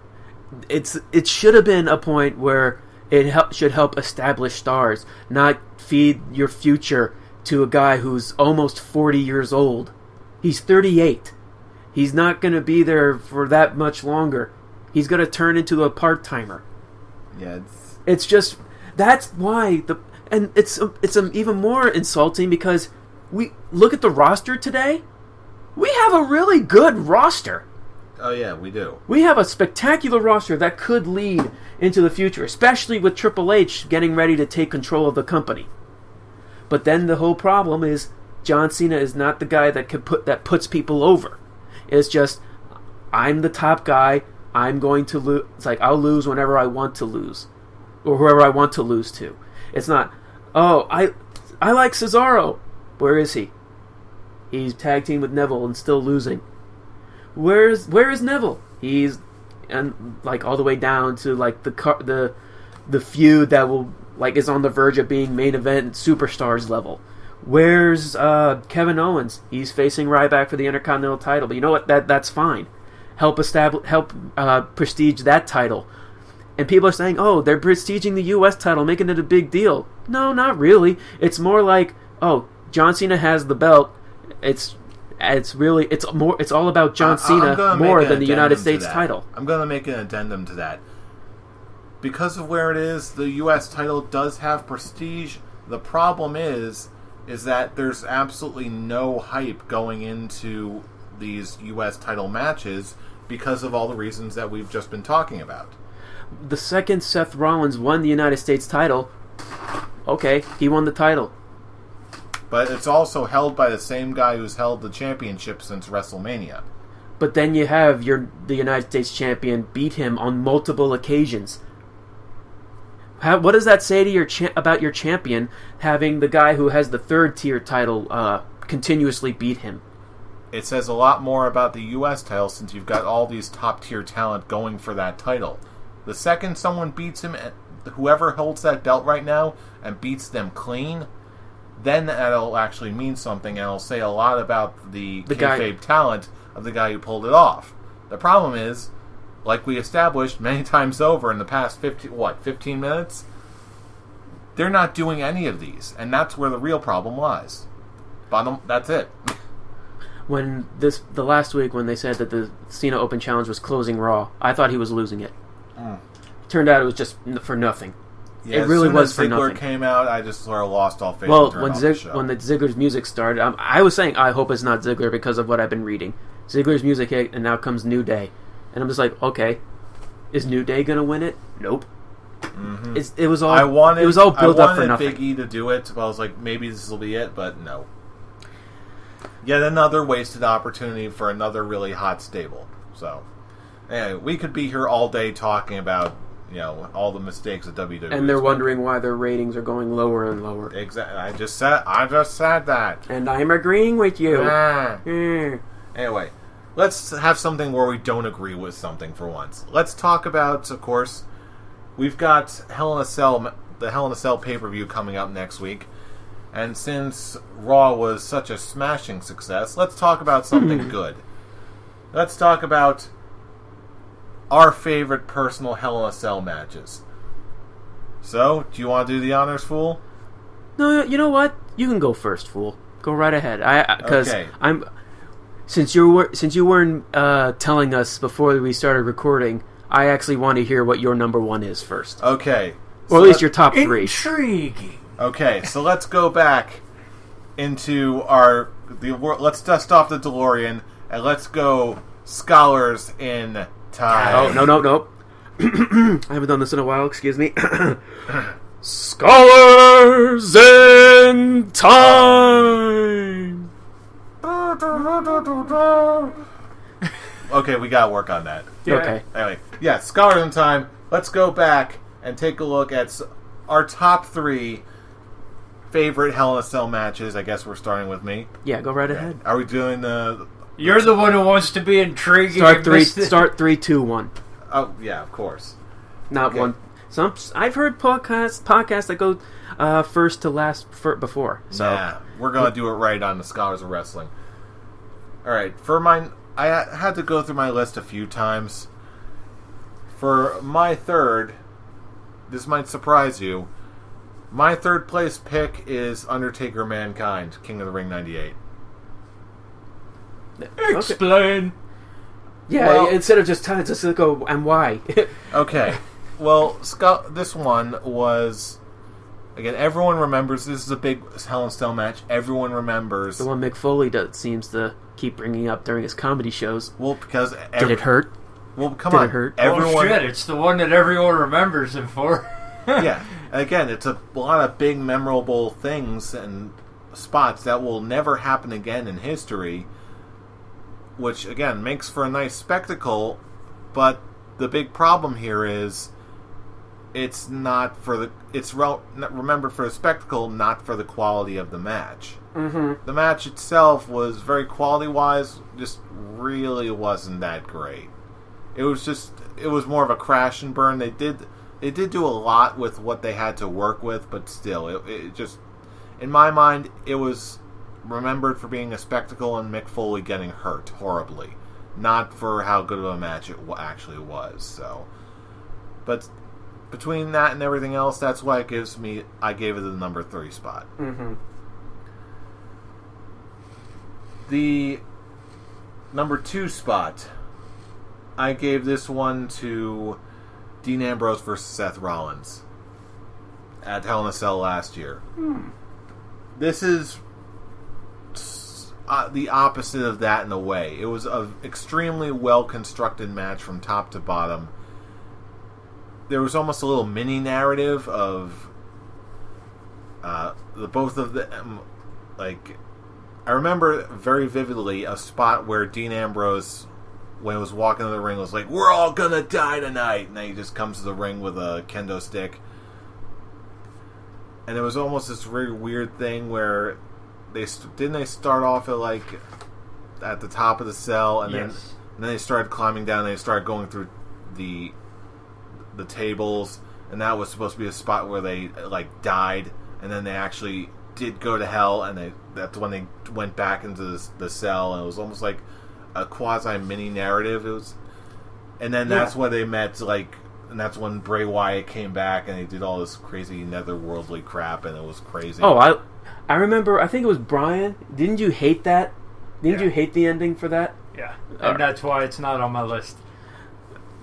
C: It should have been a point where it should help establish stars, not feed your future to a guy who's almost 40 years old. He's 38. He's not going to be there for that much longer. He's going to turn into a part-timer.
A: Yeah,
C: It's just, that's why and it's even more insulting because we look at the roster today. We have a really good roster.
A: Oh yeah, we do.
C: We have a spectacular roster that could lead into the future, especially with Triple H getting ready to take control of the company. But then the whole problem is John Cena is not the guy that puts people over. It's just, I'm the top guy. I'm going to lose. It's like I'll lose whenever I want to lose, or whoever I want to lose to. It's not, oh, I like Cesaro. Where is he? He's tag team with Neville and still losing. Where is Neville? He's like all the way down to like the feud that will like is on the verge of being main event superstars level. Where's Kevin Owens? He's facing Ryback for the Intercontinental title. But you know what? That's fine. Help prestige that title. And people are saying, oh, they're prestiging the U.S. title, making it a big deal. No, not really. It's more like, oh, John Cena has the belt. It's all about John Cena more than the United States title.
A: I'm going to make an addendum to that. Because of where it is, the U.S. title does have prestige. The problem is that there's absolutely no hype going into these U.S. title matches because of all the reasons that we've just been talking about.
C: The second Seth Rollins won the United States title, okay, he won the title.
A: But it's also held by the same guy who's held the championship since WrestleMania.
C: But then you have the United States champion beat him on multiple occasions. What does that say to about your champion having the guy who has the third tier title continuously beat him?
A: It says a lot more about the U.S. title since you've got all these top tier talent going for that title. The second someone beats him, whoever holds that belt right now, and beats them clean, then that'll actually mean something, and it'll say a lot about the kayfabe talent of the guy who pulled it off. The problem is, like we established many times over in the past 15 minutes, they're not doing any of these, and that's where the real problem lies. That's it.
C: When the last week when they said that the Cena Open Challenge was closing Raw, I thought he was losing it. Turned out it was just for nothing.
A: Yeah,
C: it really was for
A: Ziggler
C: nothing.
A: came out, I just sort of lost all faith.
C: Well, when the Ziggler's music started, I was saying I hope it's not Ziggler because of what I've been reading. Ziggler's music hit, and now comes New Day, and I'm just like, okay, is New Day gonna win it? Nope.
A: Mm-hmm.
C: It was all built up for nothing.
A: Big E to do it, but I was like, maybe this will be it, but no. Yet another wasted opportunity for another really hot stable. So, anyway, we could be here all day talking about all the mistakes of WWE.
C: And they're wondering why their ratings are going lower and lower.
A: Exactly. I just said that.
C: And I'm agreeing with you.
A: Anyway, let's have something where we don't agree with something for once. Let's talk about, of course, we've got the Hell in a Cell pay-per-view coming up next week. And since Raw was such a smashing success, let's talk about something good. Let's talk about our favorite personal Hell in a Cell matches. So, do you want to do the honors, Fool?
C: No, you know what? You can go first, Fool. Go right ahead.
A: Okay.
C: Since you weren't telling us before we started recording, I actually want to hear what your number one is first.
A: Okay.
C: Or at least your top three.
D: Intriguing.
A: Okay, so let's go back into let's dust off the DeLorean and let's go Scholars in Time.
C: Oh, no. I haven't done this in a while, excuse me. Scholars in Time!
A: Okay, we gotta work on that.
D: Yeah.
C: Okay.
A: Anyway, yeah, Scholars in Time. Let's go back and take a look at our top 3 favorite Hell in a Cell matches. I guess we're starting with me.
C: Yeah, go right ahead.
A: Are we doing the...
D: You're the one who wants to be intriguing.
C: Start 3, 2, 1.
A: Oh, yeah, of course.
C: Not
A: Okay.
C: one. I've heard podcasts that go first to last before. So
A: Yeah, we're going to do it right on the Scholars of Wrestling. Alright, for my I had to go through my list a few times. For my third, this might surprise you, my third place pick is Undertaker Mankind, King of the Ring 98.
D: Explain.
C: Yeah,
A: Well-
C: instead of just telling, just go, and why?
A: Okay. Well, this one was... Again, everyone remembers. This is a big Hell in a Cell match. Everyone remembers.
C: The one Mick Foley seems to keep bringing up during his comedy shows.
A: Well, because...
C: Did it hurt?
A: Well, come
C: Did
A: on.
C: it hurt?
A: Everyone...
D: Oh shit, it's the one that everyone remembers him for.
A: Yeah. Again, it's a lot of big, memorable things and spots that will never happen again in history, which, again, makes for a nice spectacle, but the big problem here is it's not for the... It's remembered for the spectacle, not for the quality of the match.
C: Mm-hmm.
A: The match itself was very quality-wise, just really wasn't that great. It was more of a crash and burn. They did do a lot with what they had to work with, but still, it just, in my mind, it was remembered for being a spectacle and Mick Foley getting hurt horribly, not for how good of a match it actually was. So, but between that and everything else, that's why I gave it the number 3 spot.
C: Mm-hmm.
A: The number 2 spot, I gave this one to Dean Ambrose versus Seth Rollins at Hell in a Cell last year. This is the opposite of that in a way. It was an extremely well-constructed match from top to bottom. There was almost a little mini-narrative of the both of them. Like, I remember very vividly a spot where Dean Ambrose, when he was walking to the ring, was like, "We're all gonna die tonight," and then he just comes to the ring with a kendo stick. And it was almost this very weird thing where they start off at the top of the cell, and then they started climbing down, and they started going through the tables, and that was supposed to be a spot where they died, and then they actually did go to hell, and that's when they went back into the cell, and it was almost like a quasi mini narrative. It was, and then that's when they met, and that's when Bray Wyatt came back, and they did all this crazy netherworldly crap, and it was crazy.
C: Oh, I remember. I think it was Brian. Didn't you hate that? Didn't you hate the ending for that?
D: Yeah, and that's why it's not on my list.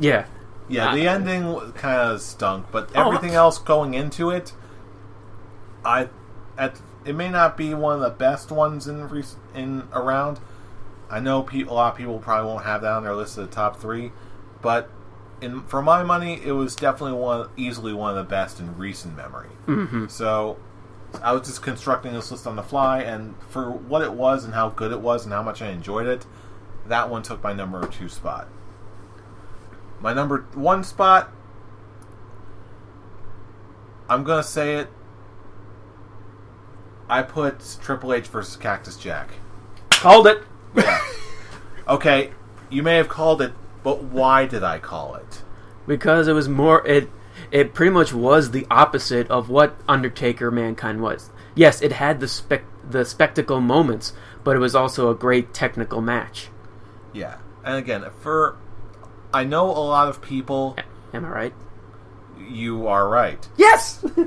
C: Yeah.
A: Yeah, the ending kind of stunk, but everything else going into it, it may not be one of the best ones in around. I know a lot of people probably won't have that on their list of the top 3, but for my money, it was definitely easily one of the best in recent memory.
C: Mm-hmm.
A: So I was just constructing this list on the fly, and for what it was and how good it was and how much I enjoyed it, that one took my number 2 spot. My number 1 spot, I'm going to say it, I put Triple H versus Cactus Jack.
C: Called it.
A: Yeah. Okay, you may have called it, but why did I call it?
C: Because it was more... It pretty much was the opposite of what Undertaker Mankind was. Yes, it had the spectacle moments, but it was also a great technical match.
A: Yeah. And again, I know a lot of people...
C: Am I right?
A: You are right.
C: Yes! Double!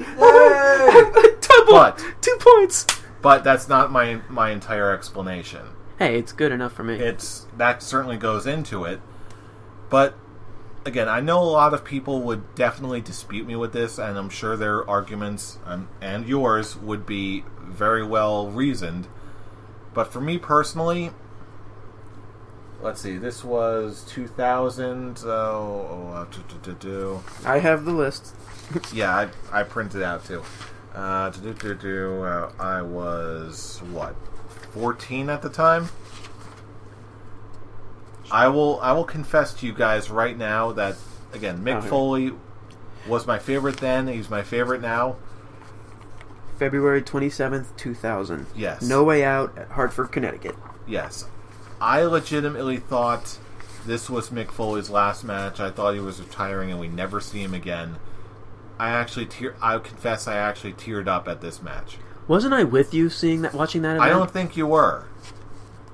A: But
C: 2 points!
A: But that's not my entire explanation.
C: Hey, it's good enough for me.
A: That certainly goes into it. But, again, I know a lot of people would definitely dispute me with this, and I'm sure their arguments, and yours, would be very well reasoned. But for me personally... Let's see, this was 2000,
C: I have the list.
A: yeah, I printed out too. I was, 14 at the time? I will confess to you guys right now that, again, Mick Foley was my favorite then, he's my favorite now.
C: February 27th, 2000.
A: Yes.
C: No Way Out at Hartford, Connecticut.
A: Yes. I legitimately thought this was Mick Foley's last match. I thought he was retiring and we never see him again. I confess I actually teared up at this match.
C: Wasn't I with you watching that event?
A: I don't think you were.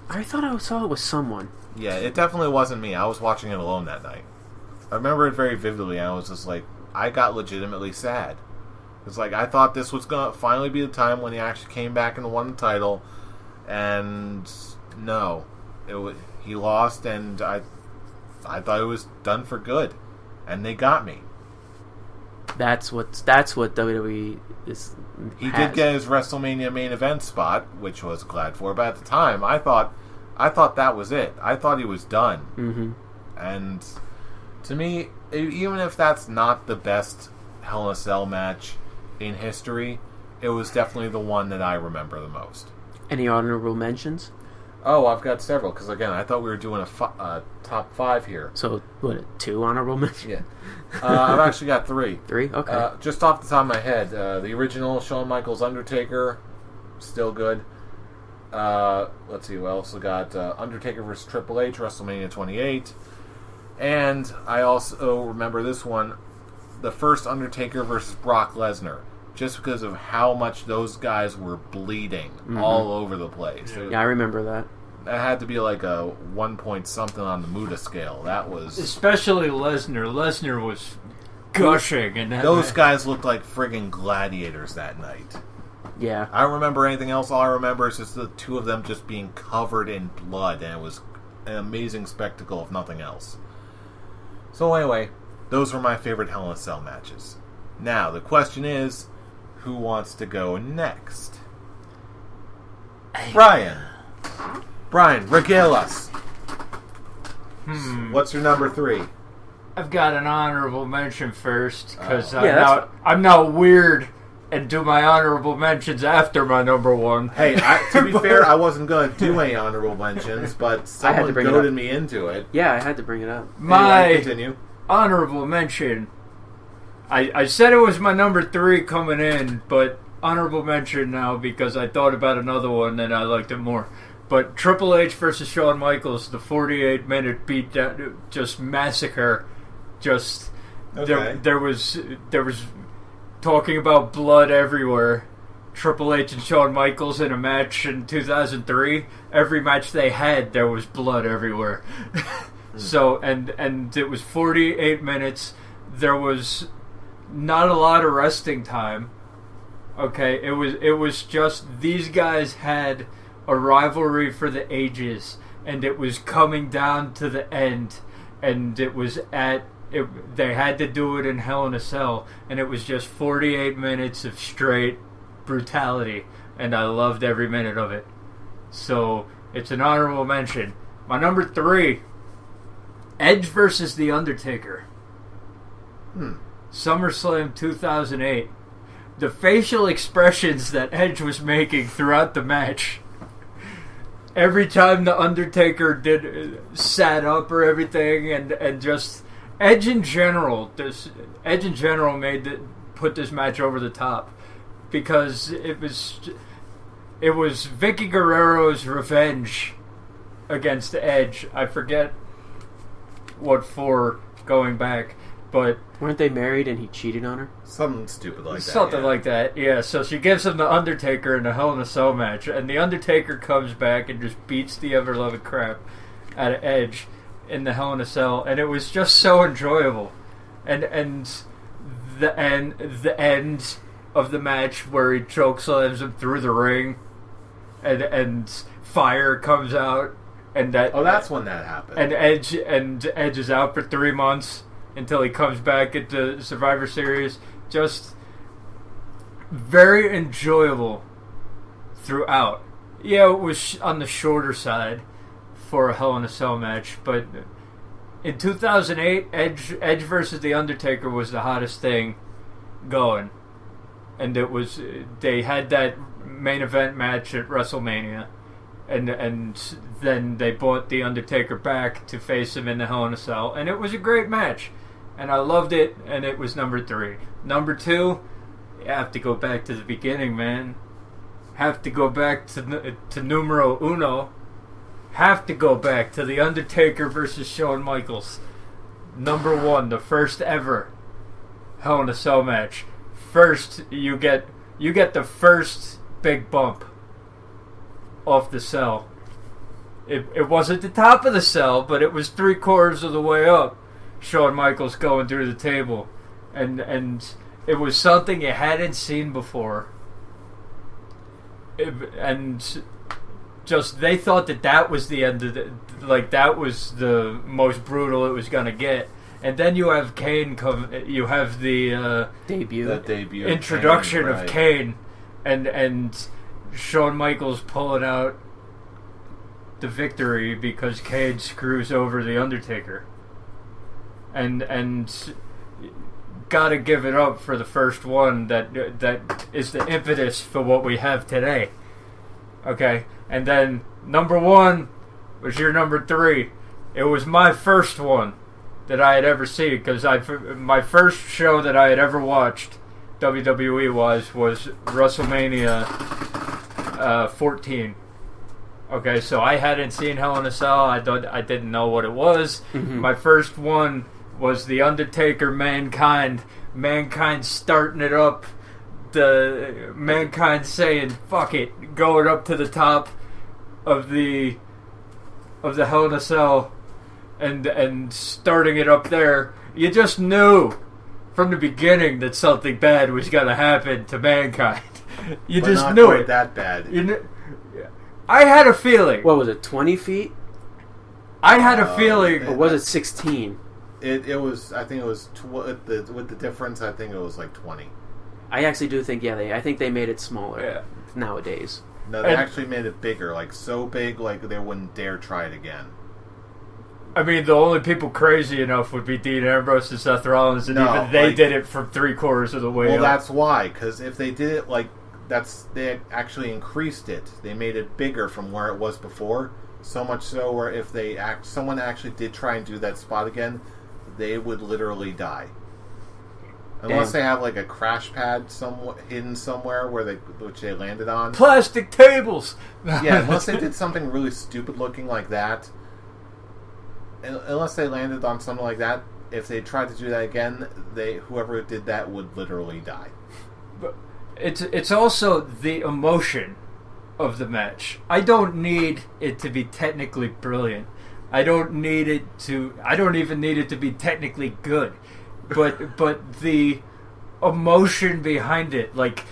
C: I thought I saw it with someone.
A: Yeah, it definitely wasn't me. I was watching it alone that night. I remember it very vividly. I was just like, I got legitimately sad. It's like, I thought this was going to finally be the time when he actually came back and won the title. And no. He lost, and I thought it was done for good. And they got me.
C: That's what WWE is.
A: He did get his WrestleMania main event spot, which I was glad for. But at the time, I thought that was it. I thought he was done.
C: Mm-hmm.
A: And to me, even if that's not the best Hell in a Cell match in history, it was definitely the one that I remember the most.
C: Any honorable mentions?
A: Oh, I've got several, because again, I thought we were doing a top 5 here.
C: So, what, 2 honorable mentions?
A: Yeah. I've actually got 3.
C: 3? Okay.
A: Just off the top of my head, the original Shawn Michaels Undertaker, still good. Let's see, we also got Undertaker vs. Triple H, WrestleMania 28. And I also remember this one, the first Undertaker versus Brock Lesnar, just because of how much those guys were bleeding all over the place.
C: Yeah, I remember that.
A: That had to be like a 1 point something on the Muda scale. That was...
D: Especially Lesnar. Lesnar was gushing. And
A: those guys looked like friggin' gladiators that night.
C: Yeah.
A: I don't remember anything else. All I remember is just the two of them just being covered in blood, and it was an amazing spectacle, if nothing else. So anyway, those were my favorite Hell in a Cell matches. Now, the question is, who wants to go next? Brian, regale us. What's your number 3?
D: I've got an honorable mention first, because
C: Yeah,
D: I'm now weird and do my honorable mentions after my number 1.
A: Hey, to be fair, I wasn't going to do any honorable mentions, but someone goaded me into it.
C: Yeah, I had to bring it up.
D: My
A: continue.
D: Honorable mention. I said it was my number 3 coming in, but honorable mention now because I thought about another one and I liked it more. But Triple H versus Shawn Michaels, the 48-minute beatdown, just massacre. Just
A: Okay.
D: there was talking about blood everywhere. Triple H and Shawn Michaels in a match in 2003. Every match they had, there was blood everywhere. So and it was 48 minutes. There was not a lot of resting time. Okay, it was just these guys had a rivalry for the ages, and it was coming down to the end, and it was they had to do it in Hell in a Cell, and it was just 48 minutes of straight brutality, and I loved every minute of it. So it's an honorable mention. My number 3, Edge versus The Undertaker. SummerSlam 2008. The facial expressions that Edge was making throughout the match. Every time The Undertaker sat up or everything, and just Edge in general put this match over the top, because it was Vicky Guerrero's revenge against Edge. I forget what for going back, but
C: Weren't they married and he cheated on her?
A: Something stupid like that.
D: something like that. Yeah. So she gives him the Undertaker in a Hell in a Cell match, and the Undertaker comes back and just beats the ever loving crap out of Edge in the Hell in a Cell, and it was just so enjoyable. And the end of the match where he chokeslams him through the ring, and fire comes out, and
A: that's when that happened.
D: And Edge is out for 3 months until he comes back at the Survivor Series. Just very enjoyable throughout. Yeah, it was on the shorter side for a Hell in a Cell match, but in 2008, Edge versus The Undertaker was the hottest thing going. And they had that main event match at WrestleMania, and then they brought The Undertaker back to face him in the Hell in a Cell, and it was a great match, and I loved it, and it was number 3. Number 2, you have to go back to the beginning, man. Have to go back to numero uno. Have to go back to The Undertaker versus Shawn Michaels. Number 1, the first ever Hell in a Cell match. First, you get the first big bump off the cell. it wasn't the top of the cell, but it was 3/4 of the way up. Shawn Michaels going through the table, and it was something you hadn't seen before. And just they thought that was the end of that was the most brutal it was gonna get. And then you have Kane come. You have the
C: debut
D: introduction
A: Kane,
D: of Kane, and Shawn Michaels pulling out the victory because Kane screws over the Undertaker. And gotta give it up for the first one that is the impetus for what we have today. Okay, and then number 1 was your number 3. It was my first one that I had ever seen, because my first show that I had ever watched WWE was WrestleMania 14. Okay, so I hadn't seen Hell in a Cell. I didn't know what it was.
C: Mm-hmm.
D: My first one was The Undertaker, Mankind starting it up, the Mankind saying "fuck it," going up to the top of the Hell in a Cell, and starting it up there. You just knew from the beginning that something bad was gonna happen to Mankind. You
A: but
D: just
A: not
D: knew
A: quite
D: it.
A: that bad.
D: I had a feeling.
C: What was it, 20 feet?
D: I had a feeling.
C: Or was it 16?
A: It was. I think it was with the difference. I think it was like 20.
C: I actually do think, I think they made it smaller
D: Yeah.
C: nowadays.
A: No, they actually made it bigger, like so big, like they wouldn't dare try it again.
D: I mean, the only people crazy enough would be Dean Ambrose and Seth Rollins, and even they did it from 3/4 of the way up.
A: Well, that's why, because if they did it they actually increased it. They made it bigger from where it was before. So much so where if someone actually did try and do that spot again, they would literally die. Unless they have like a crash pad hidden somewhere which they landed on.
D: Plastic tables.
A: Yeah, unless they did something really stupid looking like that. Unless they landed on something like that, if they tried to do that again, whoever did that would literally die.
D: But it's also the emotion of the match. I don't need it to be technically brilliant. I don't even need it to be technically good. But the emotion behind it, like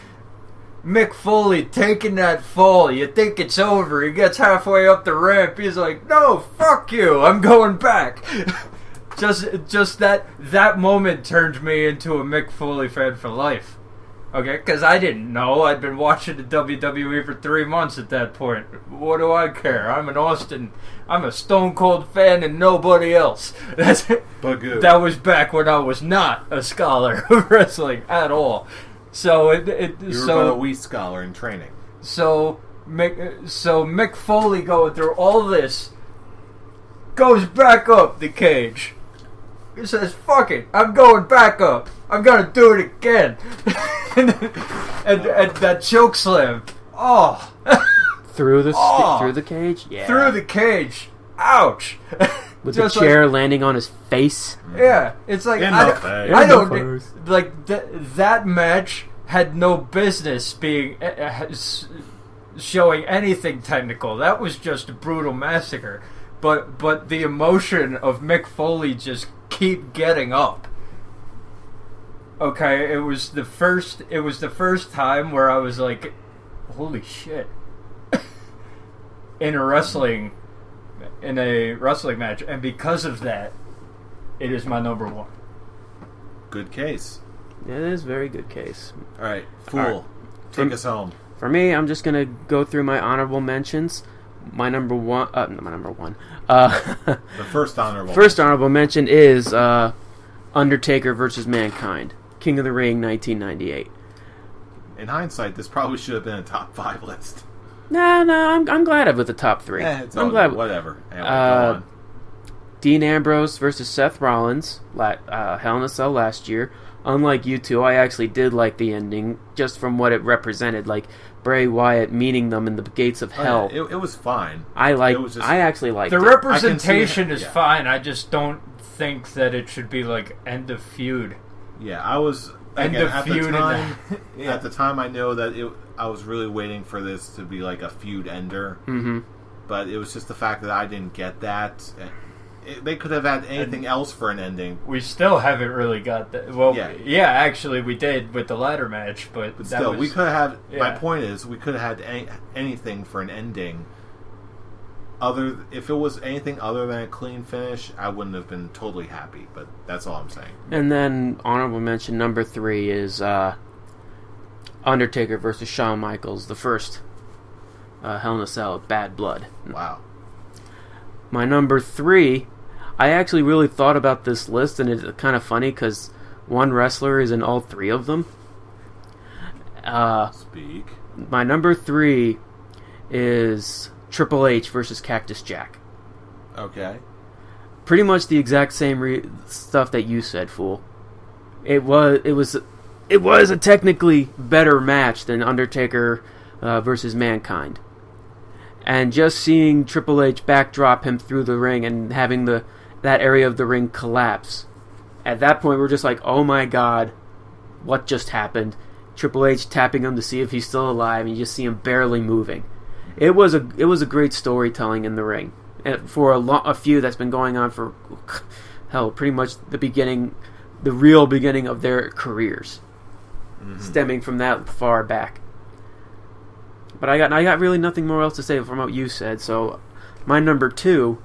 D: Mick Foley taking that fall, you think it's over. He gets halfway up the ramp. He's like, "No, fuck you! I'm going back." just that moment turned me into a Mick Foley fan for life. Okay, because I didn't know. I'd been watching the WWE for 3 months at that point. What do I care? I'm a Stone Cold fan and nobody else. That was back when I was not a scholar of wrestling at all. So
A: you were a wee scholar in training.
D: So Mick Foley going through all this goes back up the cage. He says, "Fuck it, I'm going back up. I'm gonna do it again." and that choke slam. Oh.
C: Through the cage? Yeah.
D: Through the cage. Ouch.
C: With the chair landing on his face.
D: Yeah. It's like, that match had no business being showing anything technical. That was just a brutal massacre. But the emotion of Mick Foley just keep getting up. Okay, it was the first time where I was like, holy shit. in a wrestling match, and because of that, it is my number 1.
A: Good case.
C: It is a very good case.
A: Alright, Fool, take us home.
C: For me, I'm just gonna go through my honorable mentions. My number one.
A: The first
C: honorable mention is Undertaker versus Mankind, King of the Ring, 1998.
A: In hindsight, this probably should have been a top 5 list.
C: No, I'm glad I'm with the top 3.
A: I'm glad. Whatever. Anyway, go on.
C: Dean Ambrose versus Seth Rollins, Hell in a Cell last year. Unlike you two, I actually did like the ending, just from what it represented, like Bray Wyatt meeting them in the gates of hell.
A: It was fine.
C: I actually liked it.
D: The representation is fine. I just don't think that it should be like end of feud.
A: Yeah, I was at the time I know that I was really waiting for this to be like a feud ender.
C: Mm-hmm.
A: but it was just the fact that I didn't get that. They could have had anything else for an ending.
D: We still haven't really got that. Well,
A: Yeah.
D: yeah, actually we did with the ladder match, but that
A: Still,
D: was,
A: we could have.
D: yeah.
A: My point is, we could have had anything for an ending. If it was anything other than a clean finish, I wouldn't have been totally happy. But that's all I'm saying.
C: And then honorable mention number 3 is Undertaker versus Shawn Michaels, the first Hell in a Cell, Bad Blood.
A: Wow.
C: My number 3, I actually really thought about this list, and it's kind of funny because one wrestler is in all 3 of them.
A: Speak.
C: My number 3 is Triple H versus Cactus Jack.
A: Okay.
C: Pretty much the exact same stuff that you said, fool. It was a technically better match than Undertaker versus Mankind. And just seeing Triple H backdrop him through the ring and having that area of the ring collapse. At that point, we're just like, oh my god, what just happened? Triple H tapping him to see if he's still alive, and you just see him barely moving. It was a great storytelling in the ring. And for a feud that's been going on for, hell, pretty much the real beginning of their careers. Mm-hmm. Stemming from that far back. But I got really nothing more else to say from what you said. So my number 2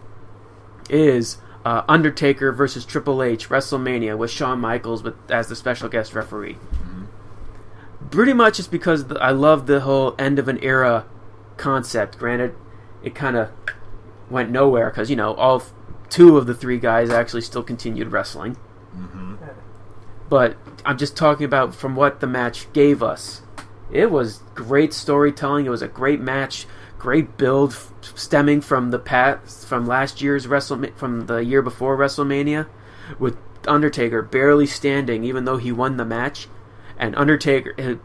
C: is Undertaker versus Triple H, WrestleMania, with Shawn Michaels as the special guest referee. Mm-hmm. Pretty much it's because I love the whole end of an era concept. Granted, it kind of went nowhere because all 2 of the 3 guys actually still continued wrestling. Mm-hmm. But I'm just talking about from what the match gave us. It was great storytelling. It was a great match, great build, stemming from the past, from last year's from the year before WrestleMania, with Undertaker barely standing, even though he won the match, and Undertaker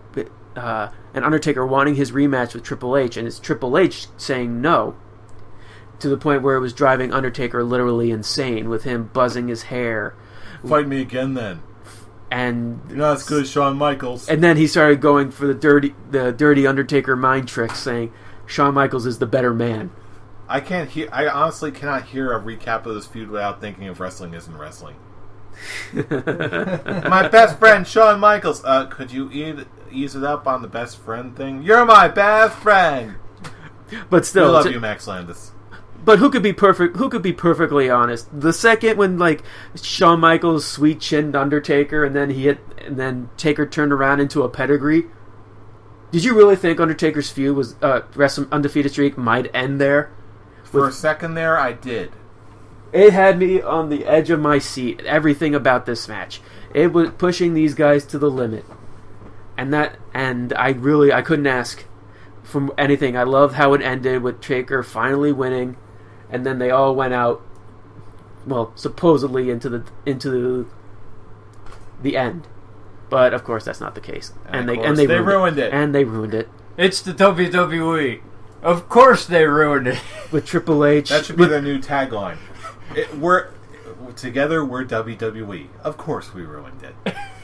C: wanting his rematch with Triple H, and it's Triple H saying no, to the point where it was driving Undertaker literally insane, with him buzzing his hair.
A: Fight me again, then.
C: And
A: you're not as good as Shawn Michaels.
C: And then he started going for the dirty Undertaker mind trick, saying Shawn Michaels is the better man.
A: I honestly cannot hear a recap of this feud without thinking of Wrestling Isn't Wrestling. My best friend, Shawn Michaels. Could you ease it up on the best friend thing? You're my best friend.
C: But still,
A: we love you, Max Landis.
C: But who could be perfectly honest? The second when Shawn Michaels sweet chinned Undertaker and then Taker turned around into a pedigree. Did you really think Undertaker's feud was undefeated streak might end there?
A: For a second there, I did.
C: It had me on the edge of my seat. Everything about this match, it was pushing these guys to the limit, and I couldn't ask for anything. I loved how it ended with Taker finally winning. And then they all went out, well, supposedly into the end, but of course that's not the case. And they ruined it. And they ruined it.
D: It's the WWE. Of course they ruined it
C: with Triple H.
A: That should be their new tagline. We're together. We're WWE. Of course we ruined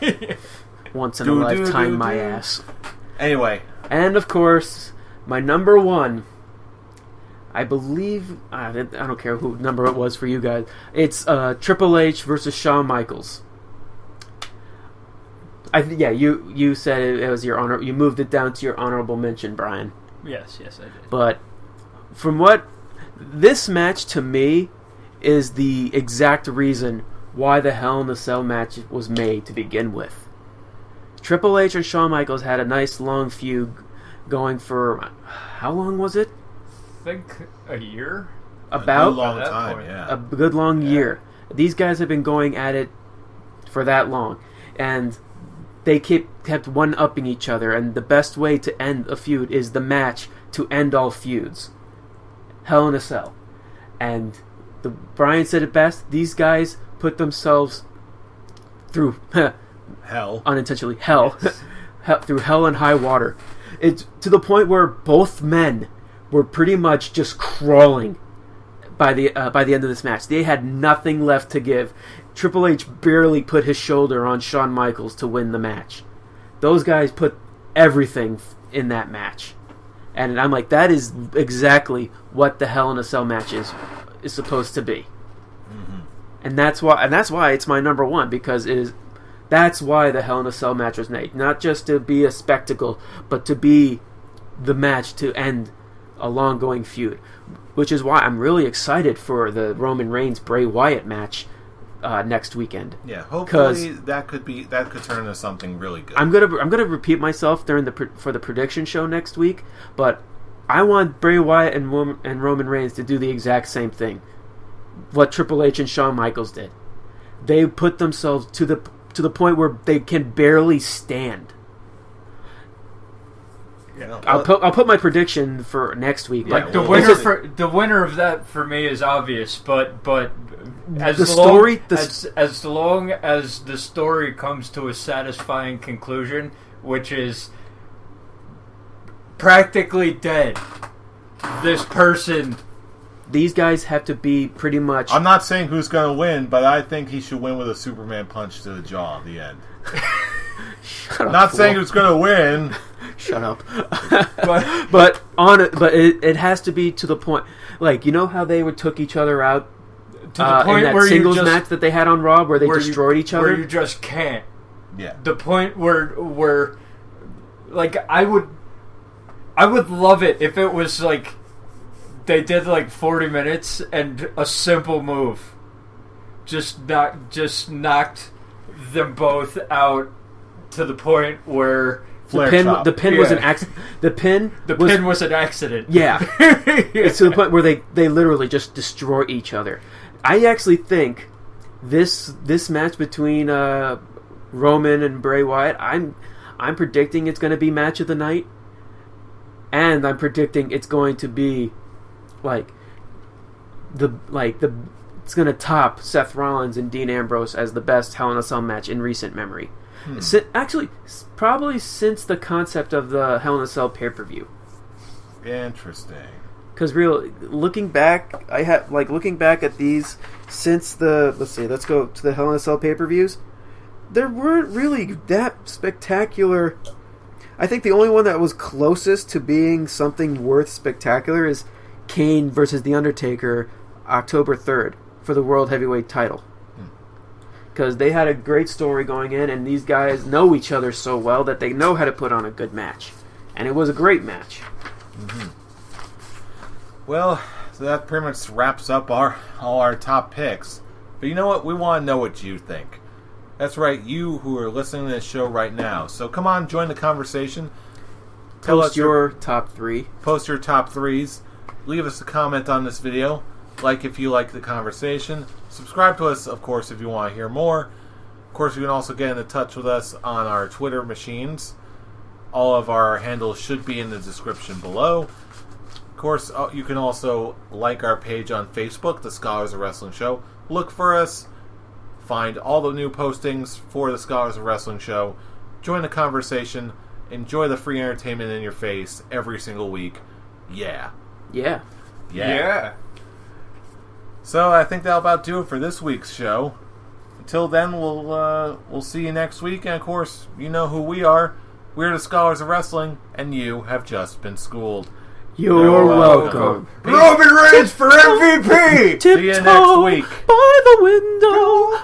A: it.
C: Once in a lifetime, my ass.
A: Anyway,
C: and of course my number 1. I believe, I don't care who number it was for you guys. It's Triple H versus Shawn Michaels. You said it was your honor. You moved it down to your honorable mention, Brian.
D: Yes, I did.
C: But from what this match to me is the exact reason why the Hell in a Cell match was made to begin with. Triple H and Shawn Michaels had a nice long feud going for how long was it?
D: I think a year.
C: About
A: a good long time, yeah.
C: A good long year. These guys have been going at it for that long, and they kept one-upping each other. And the best way to end a feud is the match to end all feuds. Hell in a Cell, and Brian said it best. These guys put themselves through
A: hell,
C: unintentionally hell, through hell and high water. It's to the point where both men were pretty much just crawling by the end of this match. They had nothing left to give. Triple H barely put his shoulder on Shawn Michaels to win the match. Those guys put everything in that match. And I'm like, that is exactly what the Hell in a Cell match is supposed to be.
A: Mm-hmm.
C: And that's why it's my number one, because that's why the Hell in a Cell match was made. Not just to be a spectacle, but to be the match to end a long-going feud. Which is why I'm really excited for the Roman Reigns Bray Wyatt match next weekend.
A: Yeah, hopefully that could turn into something really good.
C: I'm gonna repeat myself for the prediction show next week, but I want Bray Wyatt and Roman Reigns to do the exact same thing. What Triple H and Shawn Michaels did. They put themselves to the point where they can barely stand.
A: Yeah,
C: I'll put my prediction for next week.
A: Yeah,
C: But
D: the winner of that for me is obvious, but as long as the story comes to a satisfying conclusion, which is practically dead, this person.
C: These guys have to be pretty much.
A: I'm not saying who's going to win, but I think he should win with a Superman punch to the jaw at the end.
C: Shut up,
A: Not
C: fool.
A: saying who's going to win.
C: Shut up. but it has to be to the point. Like, you know how they took each other out
D: To the point
C: in that
D: where
C: singles
D: you just,
C: match that they had on Raw, where they destroyed each other.
D: where you just can't.
A: Yeah.
D: The point where like I would love it if it was like they did like 40 minutes and a simple move just knocked them both out to the point where
C: the pin was an accident. The pin
D: was an accident.
C: Yeah. It's to the point where they literally just destroy each other. I actually think this match between Roman and Bray Wyatt, I'm predicting it's going to be match of the night, and I'm predicting it's going to be it's going to top Seth Rollins and Dean Ambrose as the best Hell in a Cell match in recent memory. Actually, probably since the concept of the Hell in a Cell pay-per-view.
A: Interesting.
C: Because looking back at these since let's go to the Hell in a Cell pay-per-views. There weren't really that spectacular. I think the only one that was closest to being something worth spectacular is Kane versus The Undertaker, October 3rd for the World Heavyweight title. Because they had a great story going in, and these guys know each other so well that they know how to put on a good match. And it was a great match.
A: Mm-hmm. Well, so that pretty much wraps up all our top picks. But you know what? We want to know what you think. That's right, you who are listening to this show right now. So come on, join the conversation.
C: Post your top three.
A: Post your top threes. Leave us a comment on this video. Like if you like the conversation. Subscribe to us, of course, if you want to hear more. Of course, you can also get in touch with us on our Twitter machines. All of our handles should be in the description below. Of course, you can also like our page on Facebook, The Scholars of Wrestling Show. Look for us. Find all the new postings for The Scholars of Wrestling Show. Join the conversation. Enjoy the free entertainment in your face every single week. Yeah.
C: Yeah.
D: Yeah.
A: So I think that'll about do it for this week's show. Until then, we'll see you next week. And of course, you know who we are. We're the Scholars of Wrestling, and you have just been schooled.
C: You're welcome.
D: Roman Reigns for MVP!
A: See you next week.
C: By the window.